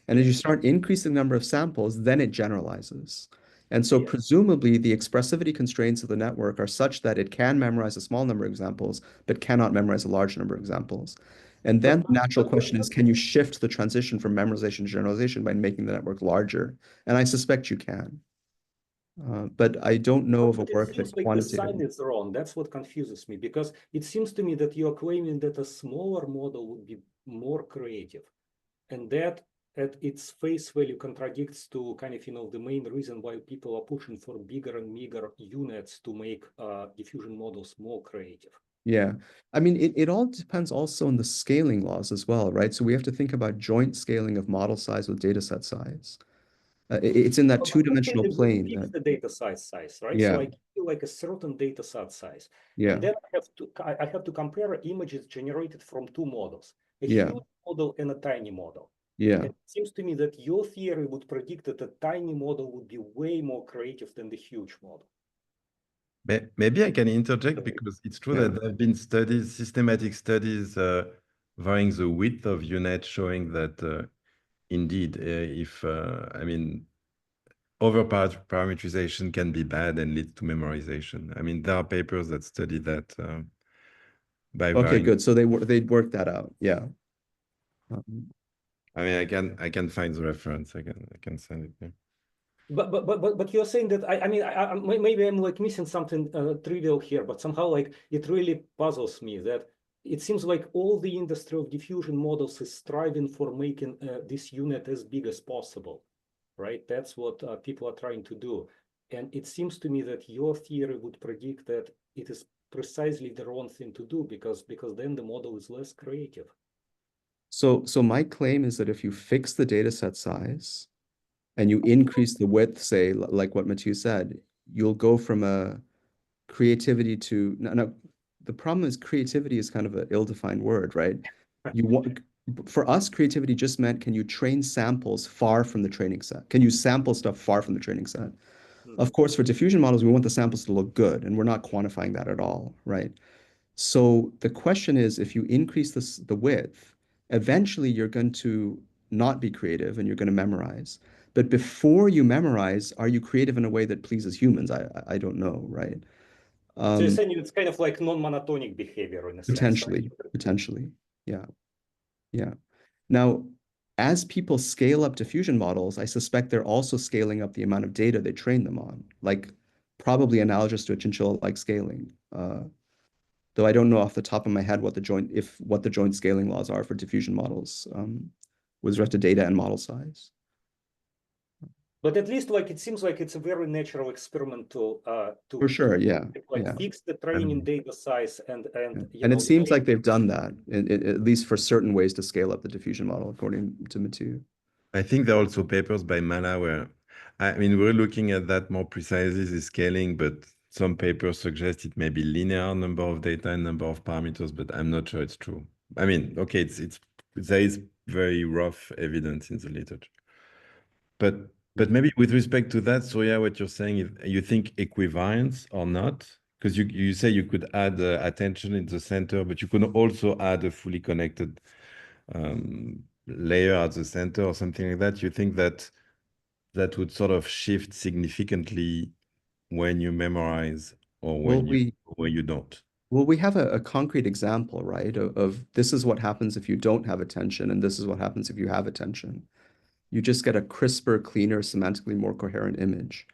And as you start increasing the number of samples, then it generalizes. And so Yeah. presumably the expressivity constraints of the network are such that it can memorize a small number of examples, but cannot memorize a large number of examples. And then the natural question is, can you shift the transition from memorization to generalization by making the network larger? And I suspect you can. But I don't know of a But it work seems that like the sign quantitatively. is wrong. That's what confuses me, because it seems to me that you're claiming that a smaller model would be more creative, and that at its face value contradicts to kind of, the main reason why people are pushing for bigger and bigger units to make diffusion models more creative. Yeah. I mean, it all depends also on the scaling laws as well, right? So we have to think about joint scaling of model size with data set size. It's in that But let's say two-dimensional that we plane fix that, the data size, right? yeah, So I give you like a certain data set size, yeah, and then I have to compare images generated from two models, a yeah, huge model and a tiny model. yeah. And it seems to me that your theory would predict that a tiny model would be way more creative than the huge model. Maybe I can interject because it's true Yeah. that there have been studies, systematic studies, varying the width of UNet, showing that indeed, if I mean, over parameterization can be bad and lead to memorization. I mean, there are papers that study that by Okay, varying. good. So they'd work that out. Yeah. I mean, I can find the reference. I can send it. Yeah. But you're saying that maybe I'm like missing something trivial here, but somehow like it really puzzles me that it seems like all the industry of diffusion models is striving for making this unit as big as possible, right? That's what people are trying to do, and it seems to me that your theory would predict that it is precisely the wrong thing to do because then the model is less creative. So my claim is that if you fix the data set size and you increase the width, say, like what Mathieu said, you'll go from a creativity to no. The problem is creativity is kind of an ill-defined word, right? You want For us, creativity just meant, can you train samples far from the training set? Can you sample stuff far from the training set? Of course, for diffusion models, we want the samples to look good, and we're not quantifying that at all, right? So the question is, if you increase the width, eventually you're going to not be creative and you're going to memorize. But before you memorize, are you creative in a way that pleases humans? I don't know, right? So you're saying it's kind of like non-monotonic behavior in a sense, right? Potentially. Yeah. Yeah. Now, as people scale up diffusion models, I suspect they're also scaling up the amount of data they train them on, like probably analogous to a chinchilla-like scaling. Though I don't know off the top of my head what the joint scaling laws are for diffusion models with respect to data and model size. But at least like it seems like it's a very natural experiment to For sure, yeah, like yeah. fix the training data size and And it seems like they've done that, at least for certain ways to scale up the diffusion model, according to Mathieu. I think there are also papers by Mala where, I mean, we're looking at that more precisely, the scaling, but some papers suggest it may be linear number of data and number of parameters, but I'm not sure it's true. I mean, okay, there is very rough evidence in the literature. But maybe with respect to that, Surya, what you're saying is you think equivariance or not? Because you say you could add attention in the center, but you could also add a fully connected layer at the center or something like that. You think that that would sort of shift significantly when you memorize or Well, when you don't? we have a concrete example, right? Of this is what happens if you don't have attention, and this is what happens if you have attention. You just get a crisper, cleaner, semantically more coherent image.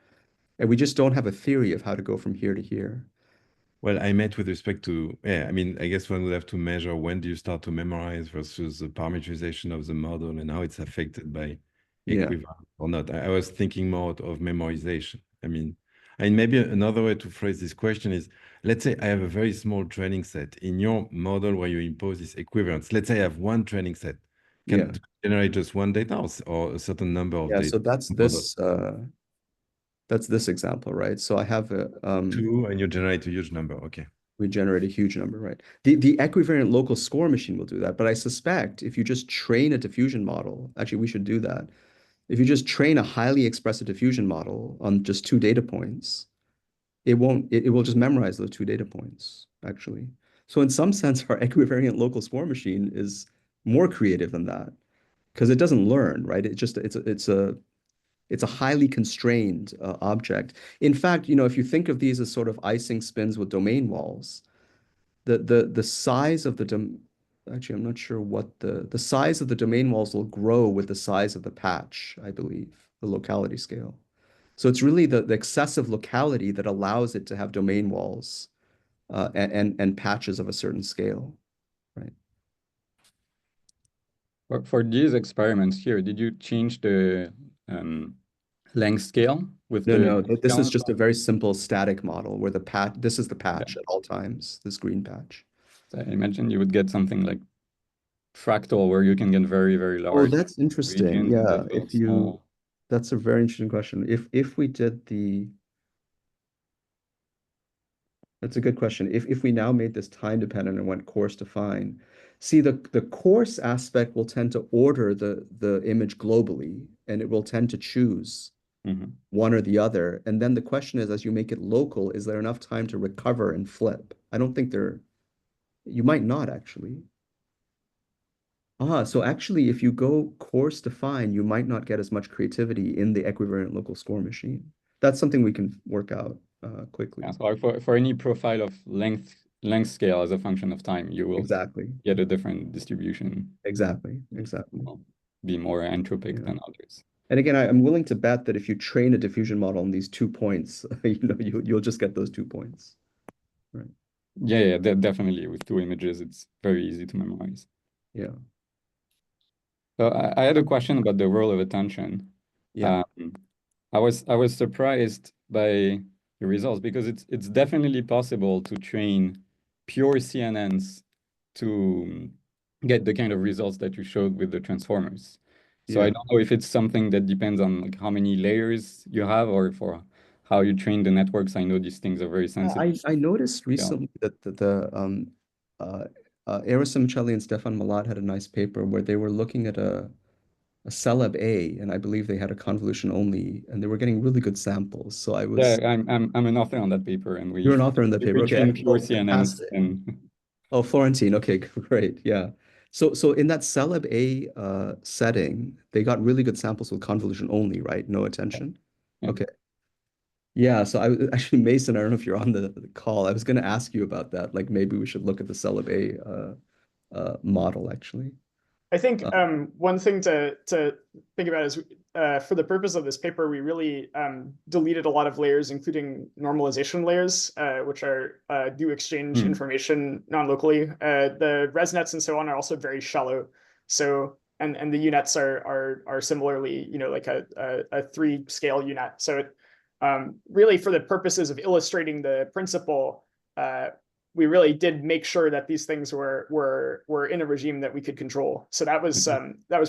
And we just don't have a theory of how to go from here to here. Well, I meant with respect to, yeah, I mean, I guess one would have to measure when do you start to memorize versus the parameterization of the model and how it's affected by Yeah. equivalence or not. I was thinking more of memorization. I mean, and maybe another way to phrase this question is, let's say I have a very small training set. In your model where you impose this equivalence, let's say I have one training set. Can generate just one data or a certain number of data? So that's this example, right? So I have a two, and you generate a huge number. Okay. we generate a huge number, right? The equivariant local score machine will do that, but I suspect if you just train a diffusion model, actually we should do that. If you just train a highly expressive diffusion model on just 2 data points, it will just memorize those 2 data points, actually. So in some sense, our equivariant local swarm machine is more creative than that because it doesn't learn, right? It's a highly constrained object. In fact, if you think of these as sort of Ising spins with domain walls, the size of the actually, I'm not sure what the size of the domain walls will grow with the size of the patch, I believe, the locality scale. So it's really the excessive locality that allows it to have domain walls and patches of a certain scale, right? For these experiments here, did you change the length scale with No, the this is scale? just a very simple static model where this is the patch at all times, this green patch. So I imagine you would get something like fractal where you can get very, very Oh, large that's interesting. regions Yeah, and very small. that's a very interesting question. If we did that's a good question. If we now made this time dependent and went coarse to fine, see the coarse aspect will tend to order the image globally, and it will tend to choose one or the other. And then the question is, as you make it local, is there enough time to recover and flip? I don't think you might not actually. So actually, if you go coarse to fine, you might not get as much creativity in the equivariant local score machine. That's something we can work out quickly. Yeah, so for any profile of length scale as a function of time, you will Exactly. get a different distribution. Exactly. Will be more entropic than others. And again, I'm willing to bet that if you train a diffusion model on these 2 points, you'll just get those 2 points. Right. Yeah, definitely. With 2 images, it's very easy to memorize. Yeah. So I had a question about the role of attention. Yeah. I was surprised by the results because it's definitely possible to train pure CNNs to get the kind of results that you showed with the transformers. So I don't know if it's something that depends on like how many layers you have or for how you train the networks. I know these things are very sensitive. I noticed recently that Eros Micheli and Stefan Malat had a nice paper where they were looking at a Celeb A, and I believe they had a convolution only, and they were getting really good samples. So I was Yeah, I'm an author on that paper, and You're an author on that paper. we Okay, train pure well, CNNs fantastic. and Oh, Florentine. Okay, great. Yeah. So in that Celeb A setting, they got really good samples with convolution only, right? No attention. Yeah. Okay. Yeah, so actually, Mason, I don't know if you're on the call. I was going to ask you about that. Like maybe we should look at the Celeb A model actually. I think one thing to think about is for the purpose of this paper, we really deleted a lot of layers, including normalization layers, which are do exchange information non-locally. The ResNets and so on are also very shallow. So and the UNets are similarly, like a 3-scale UNet. So it, really for the purposes of illustrating the principle, we really did make sure that these things were in a regime that we could control. So that was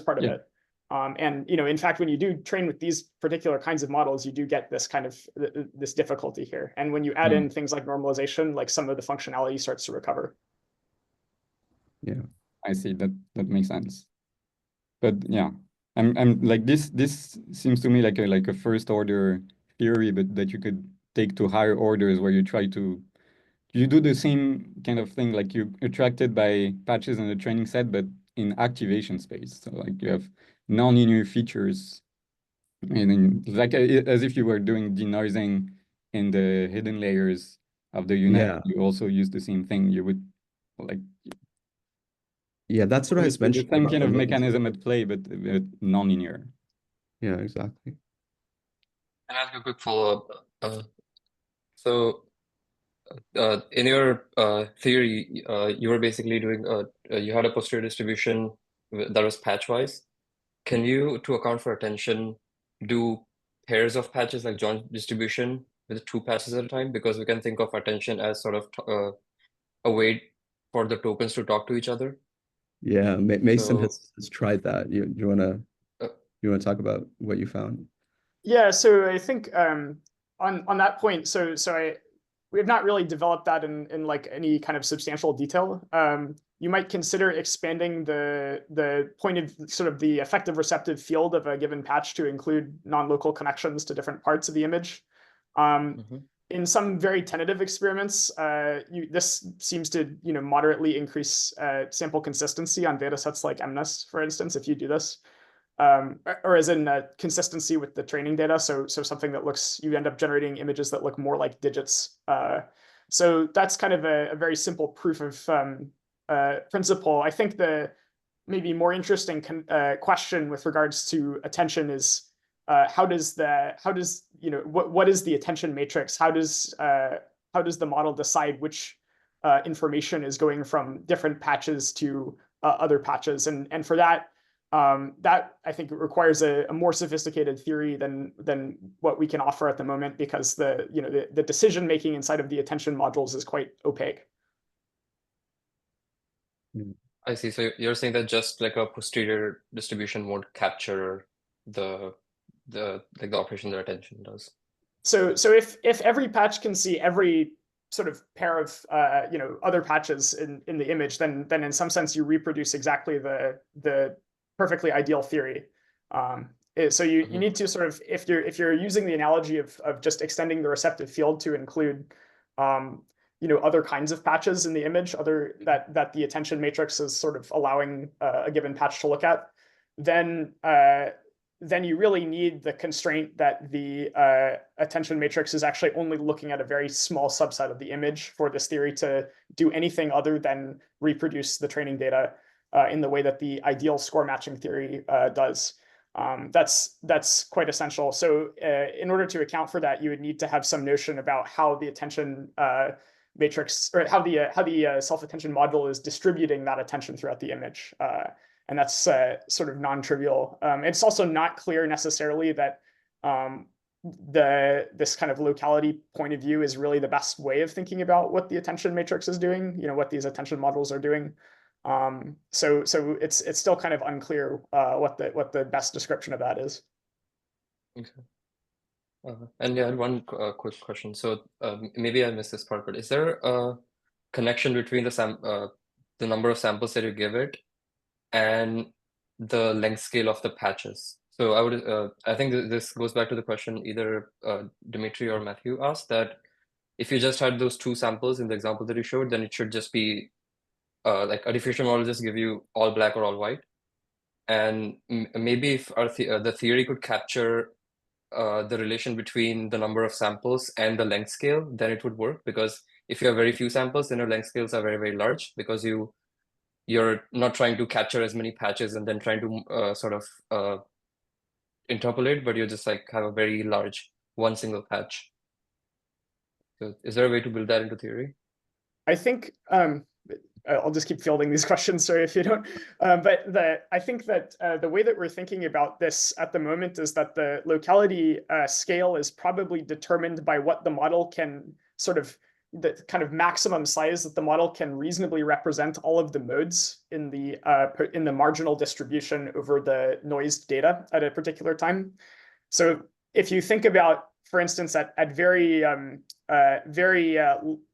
part of it. And in fact, when you do train with these particular kinds of models, you do get this kind of this difficulty here. And when you add in things like normalization, like some of the functionality starts to recover. Yeah, I see that makes sense. But yeah, I'm like this seems to me like a first order theory, but that you could take to higher orders where you do the same kind of thing, like you attracted by patches in the training set, but in activation space. So like you have nonlinear features, and like as if you were doing denoising in the hidden layers of the unit. Yeah. You also use the same thing. You would like that's what I was the mentioning same about kind the of latency. mechanism at play, but nonlinear. Yeah, exactly. Can I ask a quick follow-up? So in your theory, you were basically doing you had a posterior distribution that was patchwise. Can you, to account for attention, do pairs of patches like joint distribution with 2 patches at a time? Because we can think of attention as sort of a way for the tokens to talk to each other. Yeah, Mason So, has tried that. You wanna talk about what you found? Yeah, so I think on that point, so we have not really developed that in like any kind of substantial detail. You might consider expanding the point of sort of the effective receptive field of a given patch to include non-local connections to different parts of the image. In some very tentative experiments, this seems to moderately increase sample consistency on data sets like MNIST, for instance, if you do this. Or as in consistency with the training data. So something that looks, you end up generating images that look more like digits. So that's kind of a very simple proof of principle. I think the maybe more interesting question with regards to attention is what is the attention matrix? How does the model decide which information is going from different patches to other patches? And for that, that I think requires a more sophisticated theory than what we can offer at the moment, because the decision making inside of the attention modules is quite opaque. I see. So you're saying that just like a posterior distribution won't capture the operation that attention does. So if every patch can see every sort of pair of other patches in the image, then in some sense you reproduce exactly the perfectly ideal theory. So you need to sort of, if you're using the analogy of just extending the receptive field to include other kinds of patches in the image, that the attention matrix is sort of allowing a given patch to look at, then you really need the constraint that the attention matrix is actually only looking at a very small subset of the image for this theory to do anything other than reproduce the training data in the way that the ideal score matching theory does. That's quite essential. So in order to account for that, you would need to have some notion about how the attention matrix, or how the self-attention module is distributing that attention throughout the image. And that's sort of non-trivial. It's also not clear necessarily that this kind of locality point of view is really the best way of thinking about what the attention matrix is doing, what these attention modules are doing. So it's still kind of unclear what the best description of that is. Okay. And yeah, one quick question. So maybe I missed this part, but is there a connection between the number of samples that you give it and the length scale of the patches? So I think this goes back to the question either Dimitri or Matthew asked, that if you just had those two samples in the example that you showed, then it should just be like a diffusion model just give you all black or all white. And maybe if the theory could capture the relation between the number of samples and the length scale, then it would work. Because if you have very few samples, then your length scales are very, very large, because you're not trying to capture as many patches and then trying to sort of interpolate, but you just like have a very large one single patch. So is there a way to build that into theory? I think I'll just keep fielding these questions, sorry if you don't. But I think that the way that we're thinking about this at the moment is that the locality scale is probably determined by what the model can the kind of maximum size that the model can reasonably represent all of the modes in the marginal distribution over the noised data at a particular time. So if you think about, for instance, at very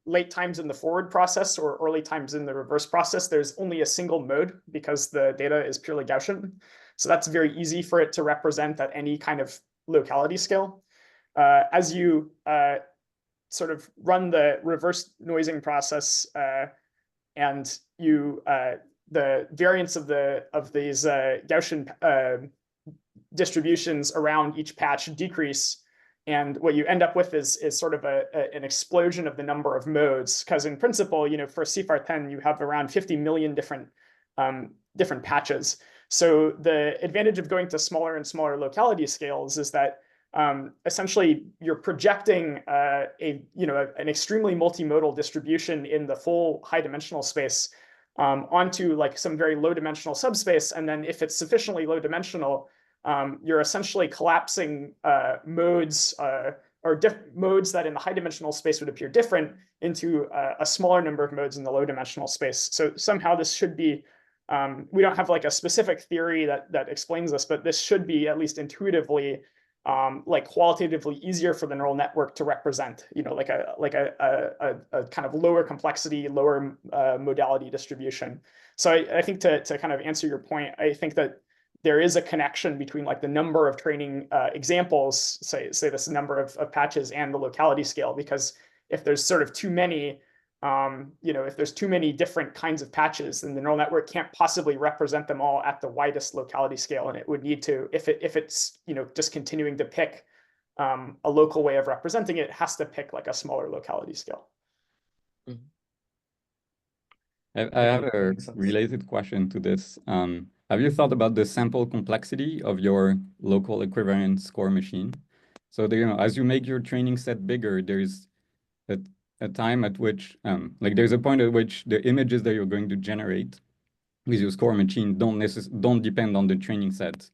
late times in the forward process or early times in the reverse process, there's only a single mode because the data is purely Gaussian. So that's very easy for it to represent at any kind of locality scale. As you sort of run the reverse noising process and the variance of these Gaussian distributions around each patch decrease. And what you end up with is sort of an explosion of the number of modes, because in principle, for CIFAR-10, you have around 50 million different patches. So the advantage of going to smaller and smaller locality scales is that essentially you're projecting an extremely multimodal distribution in the full high dimensional space onto like some very low dimensional subspace. And then if it's sufficiently low dimensional, you're essentially collapsing modes or modes that in the high dimensional space would appear different into a smaller number of modes in the low dimensional space. So somehow this should be, we don't have like a specific theory that explains this, but this should be at least intuitively like qualitatively easier for the neural network to represent, like a kind of lower complexity, lower modality distribution. So I think to kind of answer your point, I think that there is a connection between like the number of training examples, say this number of patches, and the locality scale, because if there's sort of too many, if there's too many different kinds of patches, then the neural network can't possibly represent them all at the widest locality scale, and it would need to, if it's just continuing to pick a local way of representing it, has to pick like a smaller locality scale. I have a related question to this. Have you thought about the sample complexity of your local equivalent score machine? So as you make your training set bigger, there's a time at which, there's a point at which the images that you're going to generate with your score machine don't depend on the training set,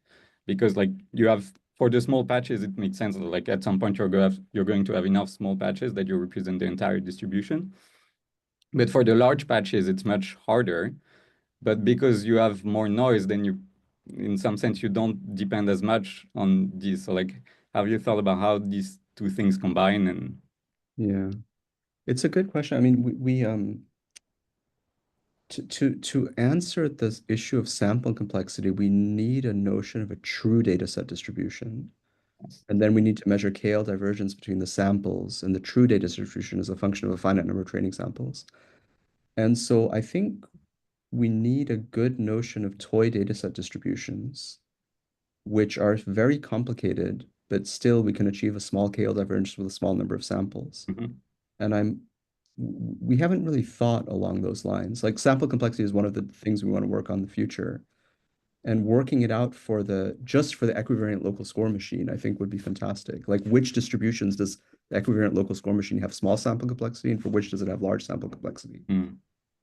because you have, for the small patches, it makes sense. Like at some point you're going to have enough small patches that you represent the entire distribution. But for the large patches, it's much harder. But because you have more noise, then in some sense, you don't depend as much on these. So have you thought about how these two things combine? And yeah, it's a good question. I mean, we to answer this issue of sample complexity, we need a notion of a true data set distribution. And then we need to measure KL divergence between the samples, and the true data distribution is a function of a finite number of training samples. And so I think we need a good notion of toy dataset distributions, which are very complicated, but still we can achieve a small KL divergence with a small number of samples. And we haven't really thought along those lines. Like sample complexity is one of the things we want to work on in the future. And working it out just for the equivariant local score machine, I think would be fantastic. Like which distributions does the equivariant local score machine have small sample complexity, and for which does it have large sample complexity?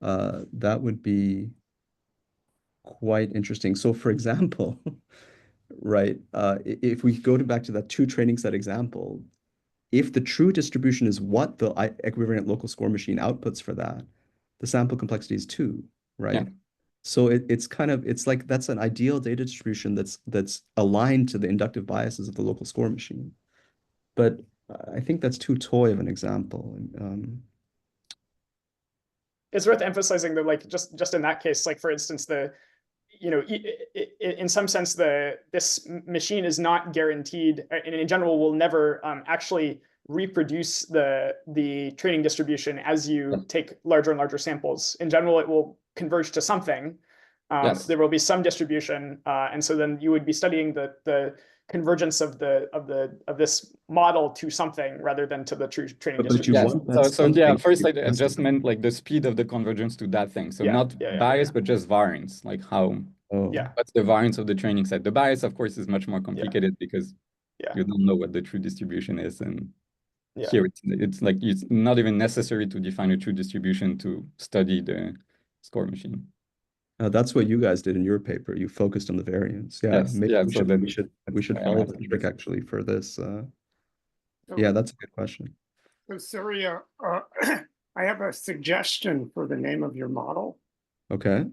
That would be quite interesting. So for example, right, if we go back to that 2 training set example, if the true distribution is what the equivariant local score machine outputs for that, the sample complexity is 2, right? Yeah. So it's like that's an ideal data distribution that's aligned to the inductive biases of the local score machine. But I think that's too toy of an example. It's worth emphasizing that, like, just in that case, like for instance, in some sense, this machine is not guaranteed, and in general will never actually reproduce the training distribution as you take larger and larger samples. In general, it will converge to something. Yes. There will be some distribution, and so then you would be studying the convergence of this model to something rather than to the true training distribution. First I just meant like the speed of the convergence to that thing. So not bias, but just variance, like how. What's the variance of the training set? The bias, of course, is much more complicated because you don't know what the true distribution is, and here it's like it's not even necessary to define a true distribution to study the score machine. That's what you guys did in your paper. You focused on the variance. Yeah, yes. Maybe we should follow the trick actually for this. Yeah, that's a good question. So Surya, I have a suggestion for the name of your model. Okay.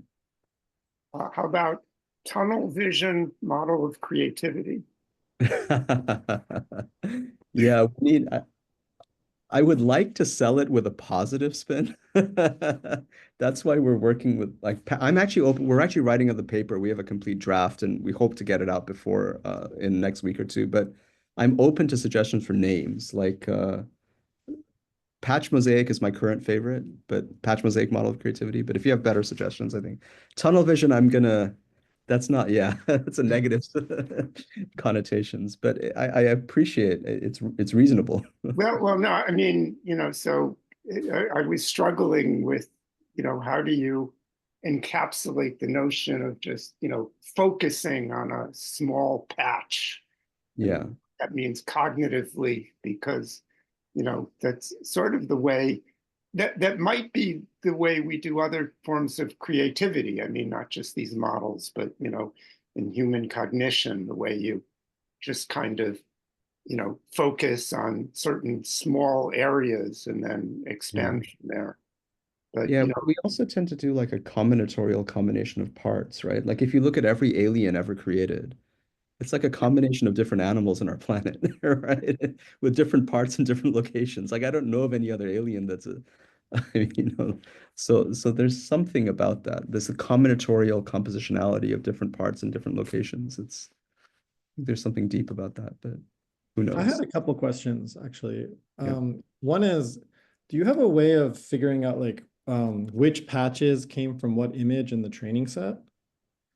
How about tunnel vision model of creativity? Yeah, I would like to sell it with a positive spin. That's why we're working with I'm actually open. We're actually writing on the paper. We have a complete draft, and we hope to get it out before in next week or 2. But I'm open to suggestions for names. Like Patch Mosaic is my current favorite, but Patch Mosaic model of creativity. But if you have better suggestions, I think tunnel vision, that's not, it's a negative connotations, but I appreciate it. It's reasonable. Well, no, I mean, so I was struggling with, how do you encapsulate the notion of just, focusing on a small patch? Yeah. That means cognitively, because, that's sort of the way that might be the way we do other forms of creativity. I mean, not just these models, but, in human cognition, the way you just kind of, focus on certain small areas and then expand from there. But we also tend to do like a combinatorial combination of parts, right? Like if you look at every alien ever created, It's like a combination of different animals on our planet, right? With different parts and different locations. Like I don't know of any other alien that's a, so there's something about that. There's a combinatorial compositionality of different parts and different locations. There's something deep about that, but who I had knows? a couple questions actually. Yeah. One is, do you have a way of figuring out like which patches came from what image in the training set?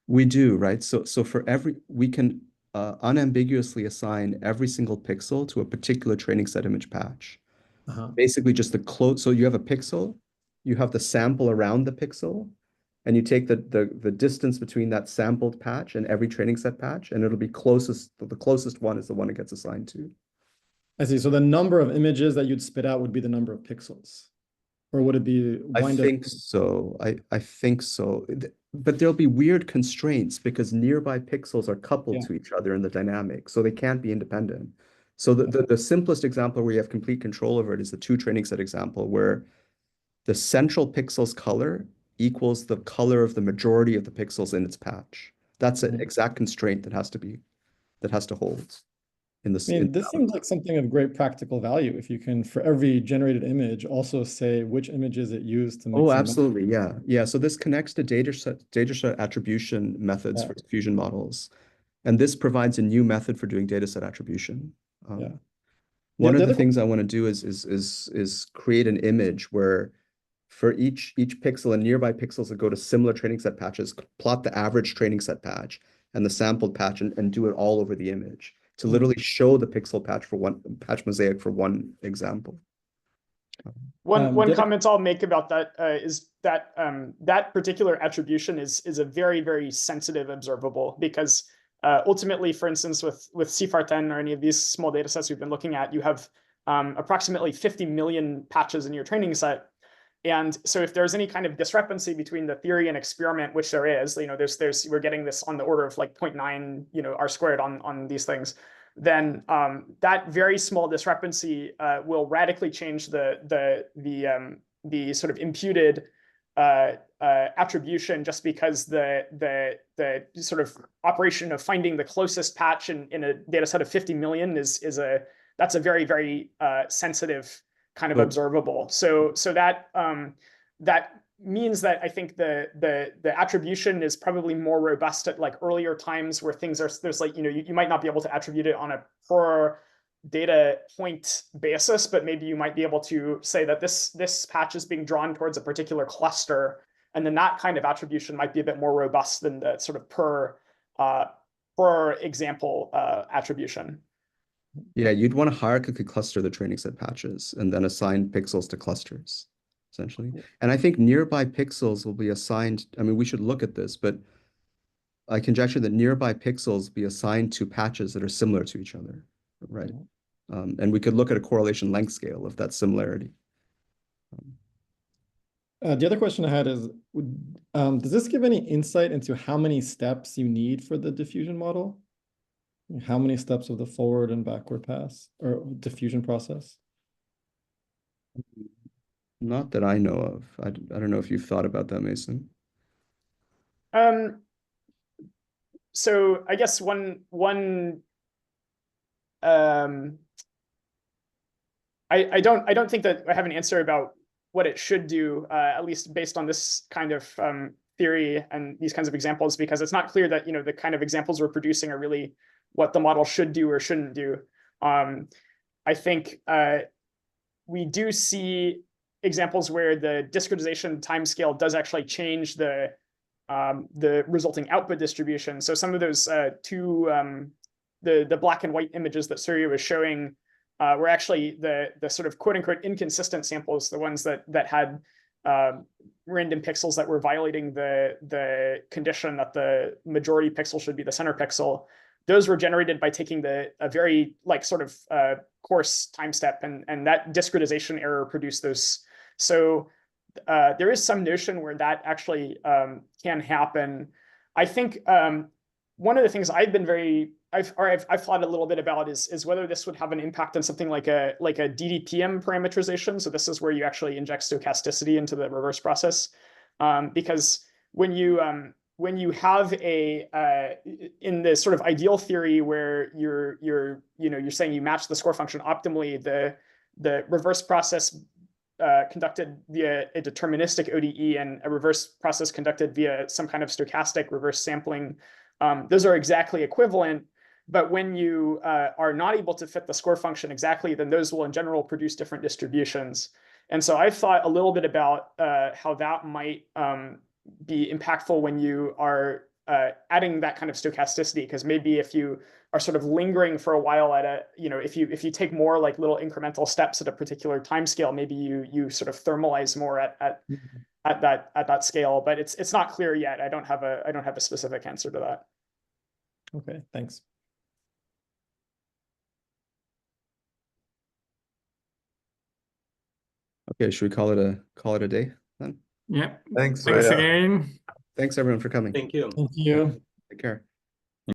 We do, right? So for we can unambiguously assign every single pixel to a particular training set image patch. Basically just the close. So you have a pixel, you have the sample around the pixel, and you take the distance between that sampled patch and every training set patch, and it'll be the closest one is the one it gets assigned to. I see. So the number of images that you'd spit out would be the number of pixels, or would it be I think so. I think so. But there'll be weird constraints because nearby pixels are coupled to each other in the dynamic, so they can't be independent. So the simplest example where you have complete control over it is the two training set example, where the central pixel's color equals the color of the majority of the pixels in its patch. That's an exact constraint that has to hold in this. I mean, this seems like something of great practical value if you can, for every generated image, also say which images it used to make. Oh, absolutely. Yeah. Yeah. So this connects to data set attribution methods for diffusion models. And this provides a new method for doing data set attribution. One of the things I want to do is create an image where for each pixel and nearby pixels that go to similar training set patches, plot the average training set patch and the sampled patch and do it all over the image to literally show the pixel patch for one patch mosaic for one example. One comment I'll make about that is that that particular attribution is a very, very sensitive observable, because ultimately, for instance, with CIFAR10 or any of these small data sets we've been looking at, you have approximately 50 million patches in your training set. And so if there's any kind of discrepancy between the theory and experiment, which there is, we're getting this on the order of like 0.9, R squared on these things, then that very small discrepancy will radically change the sort of imputed attribution, just because the sort of operation of finding the closest patch in a data set of 50 million that's a very, very sensitive kind of observable. So that means that I think the attribution is probably more robust at like earlier times where there's like, you might not be able to attribute it on a per data point basis, but maybe you might be able to say that this patch is being drawn towards a particular cluster, and then that kind of attribution might be a bit more robust than the sort of per example attribution. Yeah, you'd want to hierarchically cluster the training set patches and then assign pixels to clusters, essentially. And I think nearby pixels will be assigned. I mean, we should look at this, but I conjecture that nearby pixels be assigned to patches that are similar to each other, right? And we could look at a correlation length scale of that similarity. The other question I had is, does this give any insight into how many steps you need for the diffusion model? How many steps of the forward and backward pass or diffusion process? Not that I know of. I don't know if you've thought about that, Mason. So I guess one I don't think that I have an answer about what it should do, at least based on this kind of theory and these kinds of examples, because it's not clear that the kind of examples we're producing are really what the model should do or shouldn't do. I think we do see examples where the discretization timescale does actually change the resulting output distribution. So some of those the black and white images that Surya was showing were actually the sort of quote unquote inconsistent samples, the ones that had random pixels that were violating the condition that the majority pixel should be the center pixel. Those were generated by taking a very sort of coarse time step, and that discretization error produced those. So there is some notion where that actually can happen. I think one of the things I've thought a little bit about is whether this would have an impact on something like a DDPM parameterization. So this is where you actually inject stochasticity into the reverse process, because when you when you have in the sort of ideal theory where you're saying you match the score function optimally, the reverse process conducted via a deterministic ODE and a reverse process conducted via some kind of stochastic reverse sampling, those are exactly equivalent. But when you are not able to fit the score function exactly, then those will in general produce different distributions. And so I've thought a little bit about how that might be impactful when you are adding that kind of stochasticity, because maybe if you are sort of lingering for a while at a, if you take more like little incremental steps at a particular time scale, maybe you sort of thermalize more at that scale. But it's not clear yet. I don't have a specific answer to that. Okay, thanks. Okay, should we call it a day then? Yeah. Thanks. Thanks Surya. again. Thanks everyone for coming. Thank you. Thank you. Take care.